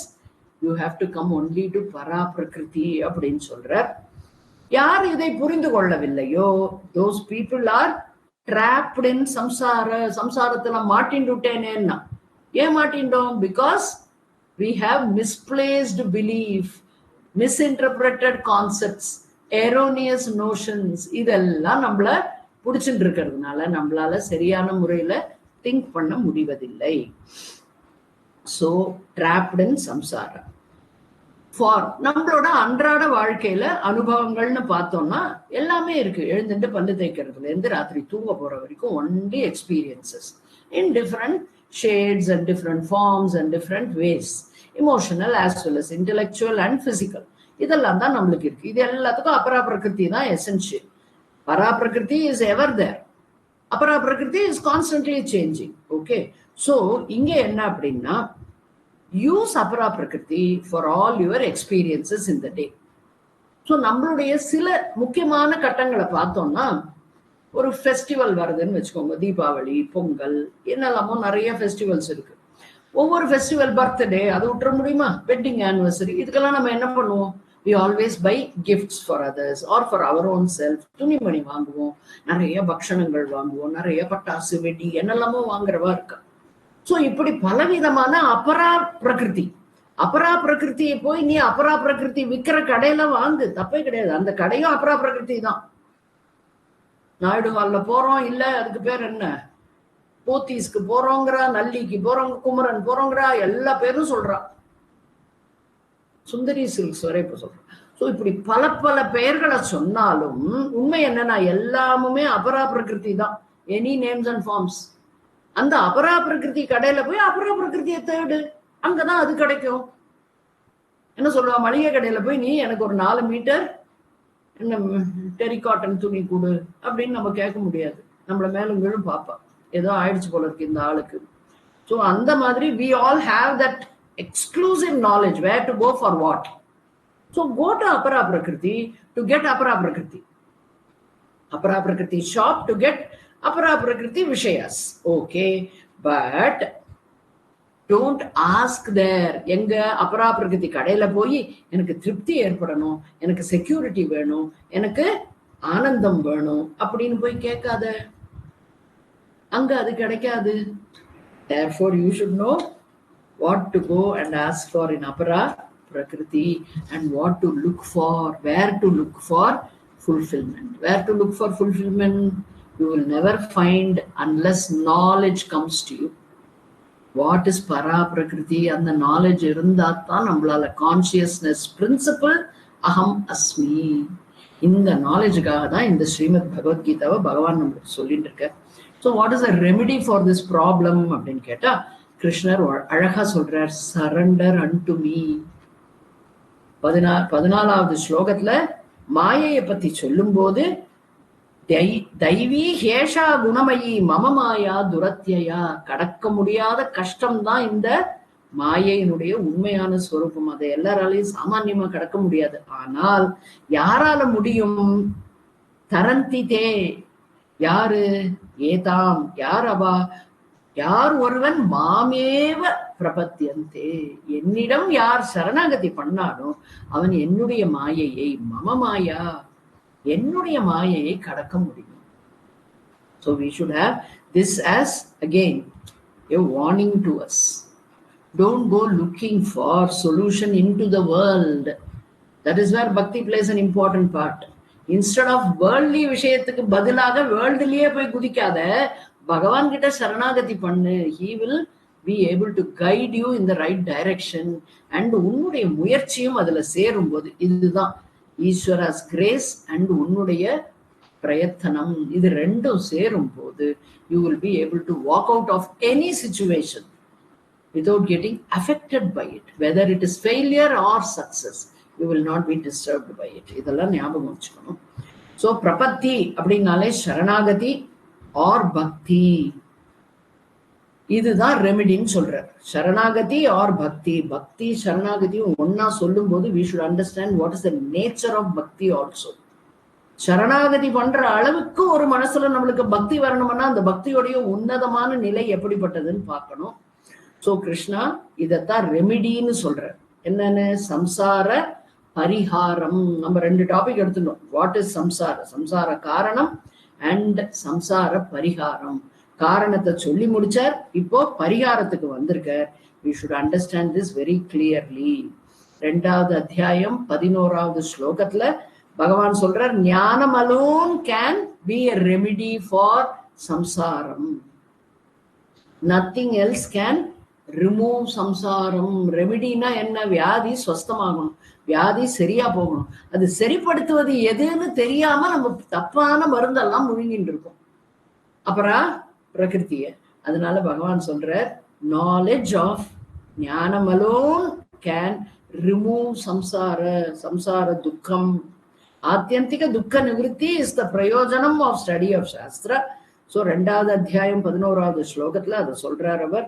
you have to come only to para prakriti அப்படின்னு சொல்றார். யார் இதை புரிந்து கொள்ளவில்லையோ, those people are trapped in சம்சாரத்துல மாட்டின்டுட்டேனேன்னா. ஏன் மாட்டின்றோம்? Because we have misplaced belief, misinterpreted concepts, erroneous notions. இதெல்லாம் நம்மள பிடிச்சிட்டு இருக்கிறதுனால நம்மளால சரியான முறையில திங்க் பண்ண முடிவதில்லை. சோ ட்ராப்ட் இன் சம்சாரா. ஃபார் நம்மளோட அன்றாட வாழ்க்கையில அனுபவங்கள்னு பார்த்தோம்னா எல்லாமே இருக்கு. எழுந்துட்டு பல்லு தேய்க்கிறதுல இருந்து ராத்திரி தூங்க போற வரைக்கும் only experiences in different shades and different forms and different ways, emotional as well as intellectual and physical. இதெல்லாம் தான் நம்மளுக்கு இருக்கு. இது எல்லாத்துக்கும் அபரா பிரகிருதி தான் எசென்ஷியல். பரா பிரகிருதி இஸ் எவர் தேர், அபரா பிரகிருதி is constantly changing. Okay, so இங்க என்ன அப்படின்னா, யூஸ் அபரா பிரகிருதி for all your experiences in the day. So நம்மளுடைய சில முக்கியமான கட்டங்களை பார்த்தோம்னா, ஒரு ஃபெஸ்டிவல் வருதுன்னு வச்சுக்கோங்க, தீபாவளி, பொங்கல், என்னெல்லாமோ நிறைய ஃபெஸ்டிவல்ஸ் இருக்கு. ஒவ்வொரு ஃபெஸ்டிவல், பர்த்டே, அது விட்டுற முடியுமா? வெட்டிங் ஆனிவர்சரி, இதுக்கெல்லாம் நம்ம என்ன பண்ணுவோம்? We always buy gifts for others or for our own self. துணிமணி வாங்குவோம், நிறைய பக்ஷணங்கள் வாங்குவோம், நிறைய பட்டாசு வெடி என்னெல்லாமோ வாங்குறவா இருக்கா. சோ இப்படி பலவிதமான அபரா பிரகிருதி. அபரா பிரகிருத்தியை போய் நீ அபரா பிரகிருதி விற்கிற கடையில வாங்கு, தப்பே கிடையாது. அந்த கடையும் அபரா பிரகிருதி தான். நாயுடு ஹால்ல போறோம், இல்ல அதுக்கு பேர் என்ன, போத்தீஸ்க்கு போறோங்கிறா, நல்லிக்கு போறோங்க, குமரன் போறோங்கிறா, எல்லா பேரும் சொல்றா, சுந்தரி சில்க்ஸ் வரை இப்ப சொல்றேன். சோ இப்படி பல பல பெயர்களை சொன்னாலும் உண்மை என்னன்னா எல்லாமுமே அபரா பிரகிருதி தான். Any names and forms. அந்த அபரா பிரகிருதி கடையில போய் அபரா பிரகிருதியை தேடு, அங்கதான் அது கிடைக்கும். என்ன சொல்லுவா, மளிகை கடையில போய் நீ எனக்கு ஒரு 4 மீட்டர் என்ன டெரிகாட்டன் துணி கொடு அப்படின்னு நம்ம கேட்க முடியாது. நம்மள மேலும் கீழும் பாப்பா, ஏதோ ஆயிடுச்சு போல இருக்கு இந்த ஆளுக்கு. சோ அந்த மாதிரி we all have that exclusive knowledge where to go for what. So go to apara prakriti to get apara prakriti. Apara prakriti shop to get apara prakriti vishayas. Okay, but don't ask there. எங்க அபரா பிரகிருதி கடையில போய் எனக்கு திருப்தி ஏற்படணும், எனக்கு செக்யூரிட்டி வேணும், எனக்கு ஆனந்தம் வேணும் அப்படின்னு போய் கேட்காத, அங்க அது கிடைக்காது. Therefore you should know what to go and ask for in apara prakriti and what to look for, where to look for fulfillment. Where to look for fulfillment you will never find unless knowledge comes to you. What is para prakriti? And the knowledge irundathaan nammalaala consciousness principle aham asmi. இந்த நாலேஜுக்காக தான் இந்த ஸ்ரீமத் பகவத்கீதாவை பகவான் நம்மளுக்கு சொல்லிட்டு இருக்க. So what is a remedy for this problem அப்படின்னு கேட்டா, கிருஷ்ணர் அழகா சொல்றார், சரண்டர் அன்டு மீ. 14வது ஸ்லோகத்துல மாயையை பத்தி சொல்லும் போது, தைவி ஹேஷா குணமயி மம மாயா துரத்தியா, கடக்க முடியாத கஷ்டம்தான் இந்த மாயையினுடைய உண்மையான ஸ்வரூபம். அதை எல்லாராலையும் சாமான்யமா கடக்க முடியாது. ஆனால் யாரால முடியும்? தரந்தி தே, யாரு? ஏதாம், யார் அவா? யார் ஒருவன் மாமேவ பிரபத்தியந்தே, என்னிடம் யார் சரணாகதி பண்ணாலும் அவன் என்னுடைய மாயையை, மம மாயா, என்னுடைய மாயையை கடக்க முடியும். So we should have this as again a warning to us. Don't go looking for solution into the world. That is where bhakti plays an important part. Instead of worldly விஷயத்துக்கு பதிலாக வேர்ல்ட்லயே போய் குதிக்காத, பகவான் கிட்ட சரணாகதி பண்ணு. He will be able to guide you in the right direction. And உன்னுடைய முயற்சியும் அதுல சேரும் போது, இதுதான் ஈஸ்வராஸ் கிரேஸ் அண்ட் உன்னுடைய பிரயத்தனம், இது ரெண்டும் சேரும் போது you will be able to walk out of any situation without getting affected by it. Whether it is failure or success, you will not be disturbed by it. இதெல்லாம் ஞாபகம் வச்சுக்கணும். ஸோ பிரபத்தி அப்படின்னாலே சரணாகதி ஆர் பக்தி, இதுதான் ரெமிடின்னு சொல்றார். சரணாகதி ஆர் பக்தி, பக்தி சரணாகதியும் ஒன்னா சொல்லும் போது we should understand what is the nature of bhakti also. சரணாகதி பண்ற அளவுக்கு ஒரு மனசுல நம்மளுக்கு பக்தி வரணும்னா அந்த பக்தியோடைய உன்னதமான நிலை எப்படிப்பட்டதுன்னு பார்க்கணும். சோ கிருஷ்ணா இதத்தான் ரெமிடின்னு சொல்ற. என்னன்னு? சம்சார பரிகாரம். நம்ம 2 டாபிக் எடுத்துட்டோம். வாட் இஸ் சம்சார, சம்சார காரணம் அண்ட் சம்சார பரிகாரம். காரணத்தை சொல்லி முடிச்சார், இப்போ பரிகாரத்துக்கு வந்திருக்கார். we should understand this very clearly. 2வது அத்தியாயம் 11வது ஸ்லோகத்துல பகவான் சொல்றார், ஞானம் alone can be a remedy for samsaram. Nothing else can remove samsaram. ரெமிடினா என்ன? வியாதி ஸ்வஸ்தமாகணும், வியாதி சரியா போகணும். அது சரிப்படுத்துவது எதுன்னு தெரியாம நம்ம தப்பான மருந்தெல்லாம் முழுங்கிட்டு இருக்கோம். அப்புறம் பிரகிருத்திய. அதனால பகவான் சொல்றார், நாலேஜ் ஆஃப் ஞானம் alone can remove samsara dukkam. ஆத்தியந்திக துக்க நிவர்த்தி இஸ் த பிரயோஜனம் of study of Sastra. So 2வது அத்தியாயம் 11வது ஸ்லோகத்துல அதை சொல்றார் அவர்.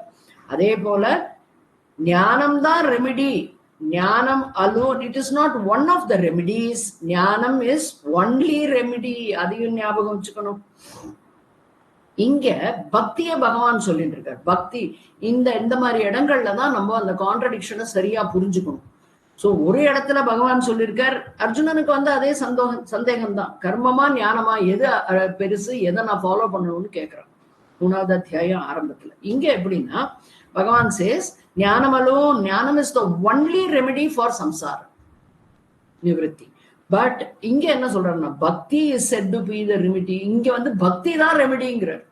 அதே போல ஞானம் தான் ரெமிடி. ஞானம் alone, it is not one of the remedies. ஞானம் is only remedy. அதையும் ஞாபகம் வச்சுக்கணும். இங்க பக்திய பகவான் சொல்லிட்டு இருக்கார். பக்தி இந்த மாதிரி இடங்கள்ல தான் நம்ம அந்த கான்ட்ரடிக்ஷனை சரியா புரிஞ்சுக்கணும். சோ ஒரு இடத்துல பகவான் சொல்லியிருக்கார், அர்ஜுனனுக்கு அதே சந்தேகம் தான், கர்மமா ஞானமா எது பெருசு, எதை நான் ஃபாலோ பண்ணணும்னு கேட்கிறேன் 3வது அத்தியாயம் ஆரம்பத்துல. இங்க எப்படின்னா பகவான் சேஸ் ஞானமலோ, ஞானம் is the only remedy for சம்சார நிவர்த்தி. பட் இங்க என்ன சொல்றாருன்னா பக்தி is said to be the remedy. இங்க பக்தி தான் ரெமெடிங்கிறார்.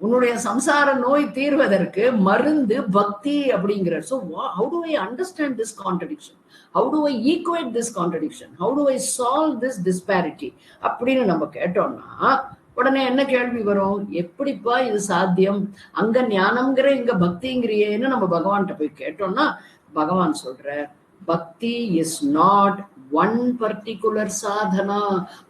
உன்னுடைய சம்சார நோய் தீர்வதற்கு மருந்து பக்தி அப்படிங்கிறார். So how do I understand this contradiction? How do I equate this contradiction? How do I solve this disparity? அப்படின்னு நம்ம கேட்டோம்னா உடனே என்ன கேள்வி வரும்? எப்படிப்பா இது சாத்தியம்? அங்க ஞானம்ங்கிற இங்க பக்திங்கிறியேன்னு நம்ம பகவான்கிட்ட போய் கேட்டோம்னா பகவான் சொல்ற, பக்தி இஸ் நாட் ஒன் பர்டிகுலர் சாதனா.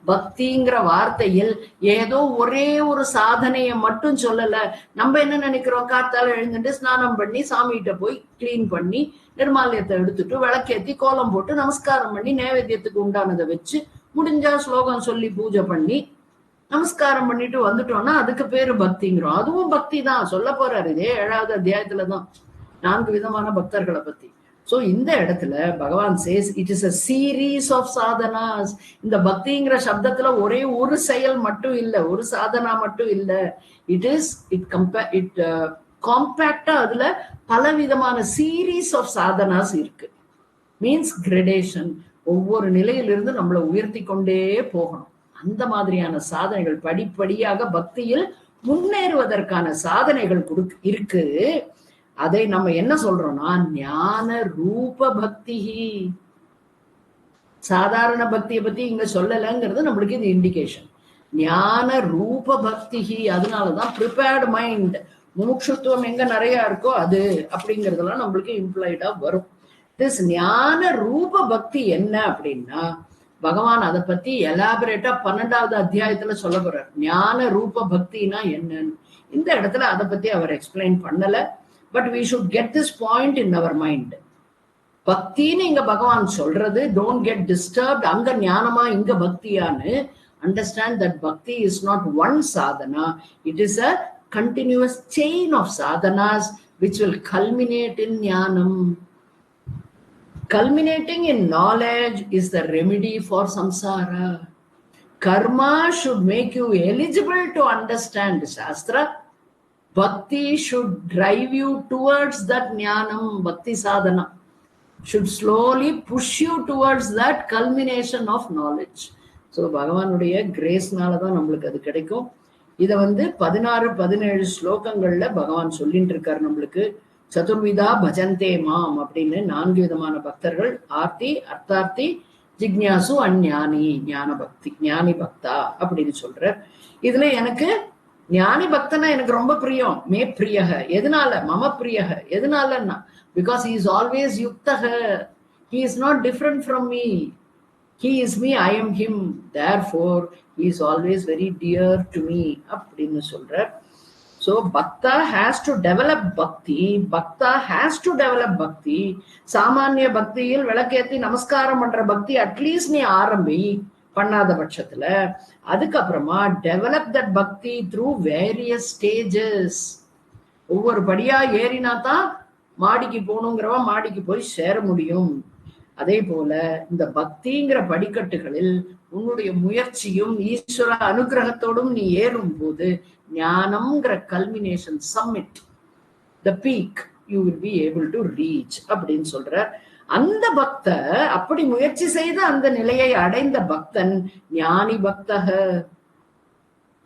பக்திங்கிற வார்த்தையில் ஏதோ ஒரே ஒரு சாதனையை மட்டும் சொல்லல. நம்ம என்ன நினைக்கிறோம், காத்தால எழுந்துட்டு ஸ்நானம் பண்ணி சாமிகிட்ட போய் கிளீன் பண்ணி நிர்மாலயத்தை எடுத்துட்டு விளக்கேத்தி கோலம் போட்டு நமஸ்காரம் பண்ணி நைவேத்தியத்துக்கு உண்டானதை வச்சு முடிஞ்சா ஸ்லோகம் சொல்லி பூஜை பண்ணி நமஸ்காரம் பண்ணிட்டு வந்துட்டோம்னா அதுக்கு பேரு பக்திங்கிறோம். அதுவும் பக்தி தான். சொல்ல போறாரு இதே 7வது அத்தியாயத்துலதான் 4 விதமான பக்தர்களை பத்தி. சோ இந்த இடத்துல Bhagavan says it is a series of sadhanas. இந்த பக்திங்கிற சப்தத்துல ஒரே ஒரு செயல் மட்டும் இல்ல, ஒரு சாதனா மட்டும் இல்ல. இட் காம்பேக்டா அதுல பல விதமான சீரீஸ் ஆஃப் சாதனாஸ் இருக்கு. Means gradation. ஒவ்வொரு நிலையிலிருந்து நம்மளை உயர்த்தி கொண்டே போகணும். அந்த மாதிரியான சாதனைகள் படிப்படியாக பக்தியில் முன்னேறுவதற்கான சாதனைகள் இருக்கு. அதை நம்ம என்ன சொல்றோம்னா ஞான ரூப பக்தி. சாதாரண பக்தியை பத்தி இங்க சொல்லலைங்கிறது நம்மளுக்கு இது இண்டிகேஷன். ஞான ரூப பக்தி. அதனாலதான் ப்ரிப்பேர்டு மைண்ட், முமுட்சுத்துவம் எங்க நிறைய இருக்கோ அது அப்படிங்கறதெல்லாம் நம்மளுக்கு இம்ப்ளாய்டா வரும். திஸ் ஞான ரூப பக்தி என்ன அப்படின்னா பகவான் அதை பத்தி எலாபரேட்டா 12வது அத்தியாயத்துல சொல்ல போறார். ஞான ரூப பக்தினா என்னன்னு இந்த இடத்துல அதை பத்தி அவர் எக்ஸ்பிளைன் பண்ணல. But we should get this point in our mind. பக்தின்னு இங்க பகவான் சொல்றது, don't get disturbed. அங்க ஞானமா இங்க பக்தியான்னு understand that bhakti is not one sadhana. It is a continuous chain of sadhanas which will culminate in jnanam. Culminating in knowledge is the remedy for samsara. Karma should make you eligible to understand Shastra. Bhakti should drive you towards that jnanam. Bhakti sadhana should slowly push you towards that culmination of knowledge. So பகவானுடைய கிரேஸ்னாலதான் நம்மளுக்கு அது கிடைக்கும். இதை 16-17 ஸ்லோகங்கள்ல பகவான் சொல்லிட்டு இருக்காரு நம்மளுக்கு. சதுர்விதா பஜந்தே மாம் அப்படின்னு 4 விதமான பக்தர்கள், ஆர்த்தி, அர்த்தார்த்தி, ஜிக்ஞாசு, அஞ்ஞானி. ஞான பக்தி, ஞானி பக்தா அப்படின்னு சொல்ற. இதுல எனக்கு ஞானி பக்தனா எனக்கு ரொம்ப பிரியம். மே பிரியக. எதனால? மம பிரியக. எதனாலன்னா because he is always யுக்தக. He is not different from me. He is me, I am him. Therefore he is always very dear to me அப்படின்னு சொல்ற. So bhakta has to develop bhakti. Bhakta has to develop bhakti. சாமானிய பக்தியில் விளக்கேத்தி நமஸ்காரம் பண்ற பக்தி அட்லீஸ்ட் நீ ஆரம்பி. பண்ணாத பட்சத்துல அதுக்கப்புறமா டெவலப் தட் பக்தி த்ரூ வேரியஸ் ஸ்டேஜஸ். ஒவ்வொரு படியா ஏறினா தான் மாடிக்கு போகணுங்கிறவா மாடிக்கு போய் சேர முடியும். அதே போல இந்த பக்திங்கிற படிக்கட்டுகளில் உன்னுடைய முயற்சியும் ஈஸ்வர அனுகிரகத்தோடும் நீ ஏறும் போது ஞானம்ங்கிற culmination summit, the peak you will be able to reach அப்படின்னு சொல்ற. அந்த பக்த அப்படி முயற்சி செய்து அந்த நிலையை அடைந்த பக்தன் ஞானி பக்தக.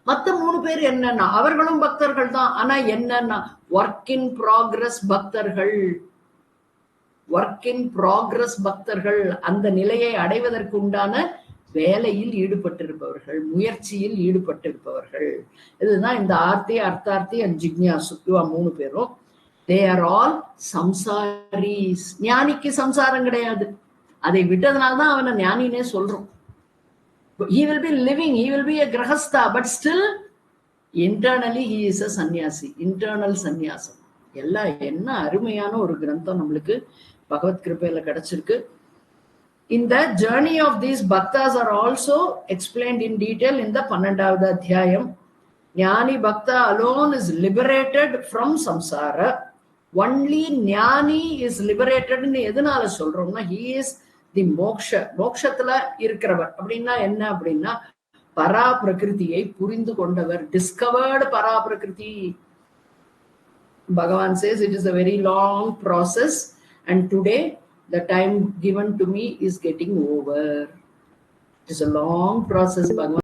மத்த 3 பேர் என்னன்னா அவர்களும் பக்தர்கள் தான். ஆனா என்னன்னா ஒர்க் இன் ப்ராக்ரஸ் பக்தர்கள். ஒர்க் இன் ப்ராக்ரஸ் பக்தர்கள் அந்த நிலையை அடைவதற்கு உண்டான வேலையில் ஈடுபட்டிருப்பவர்கள், முயற்சியில் ஈடுபட்டிருப்பவர்கள். இதுதான் இந்த ஆர்த்தி, அர்த்தார்த்தி அண்ட் ஜிக்ஞாசு. இவா 3 பேரும் they are all samsaris. ஞானிக்கு சம்சாரம் கிடையாது. அதை விட்டதுனால்தான் அவனை ஞானினே சொல்றோம். He will be living, he will be a grahastha, but still internally he is a sannyasi. Internal sannyasam. எல்லாம் என்ன அருமையான ஒரு கிரந்தம் நம்மளுக்கு பகவத் கிருபையில கிடைச்சிருக்கு. இந்த journey of these bhaktas are also explained in detail in the 12வது அத்தியாயம். ஞானி பக்தா alone is liberated from samsara. Only ஞானி is liberated ன்னு எதனால சொல்றோம்னா he is தி மோக்ஷத்துல இருக்கிறவர். அப்படின்னா என்ன அப்படின்னா பரா பிரகிருதியை புரிந்து கொண்டவர், டிஸ்கவர்டு பரா பிரகிருதி. Bhagavan says it is a very long process and today the time given to me is getting over. It is a long process. Bhagavan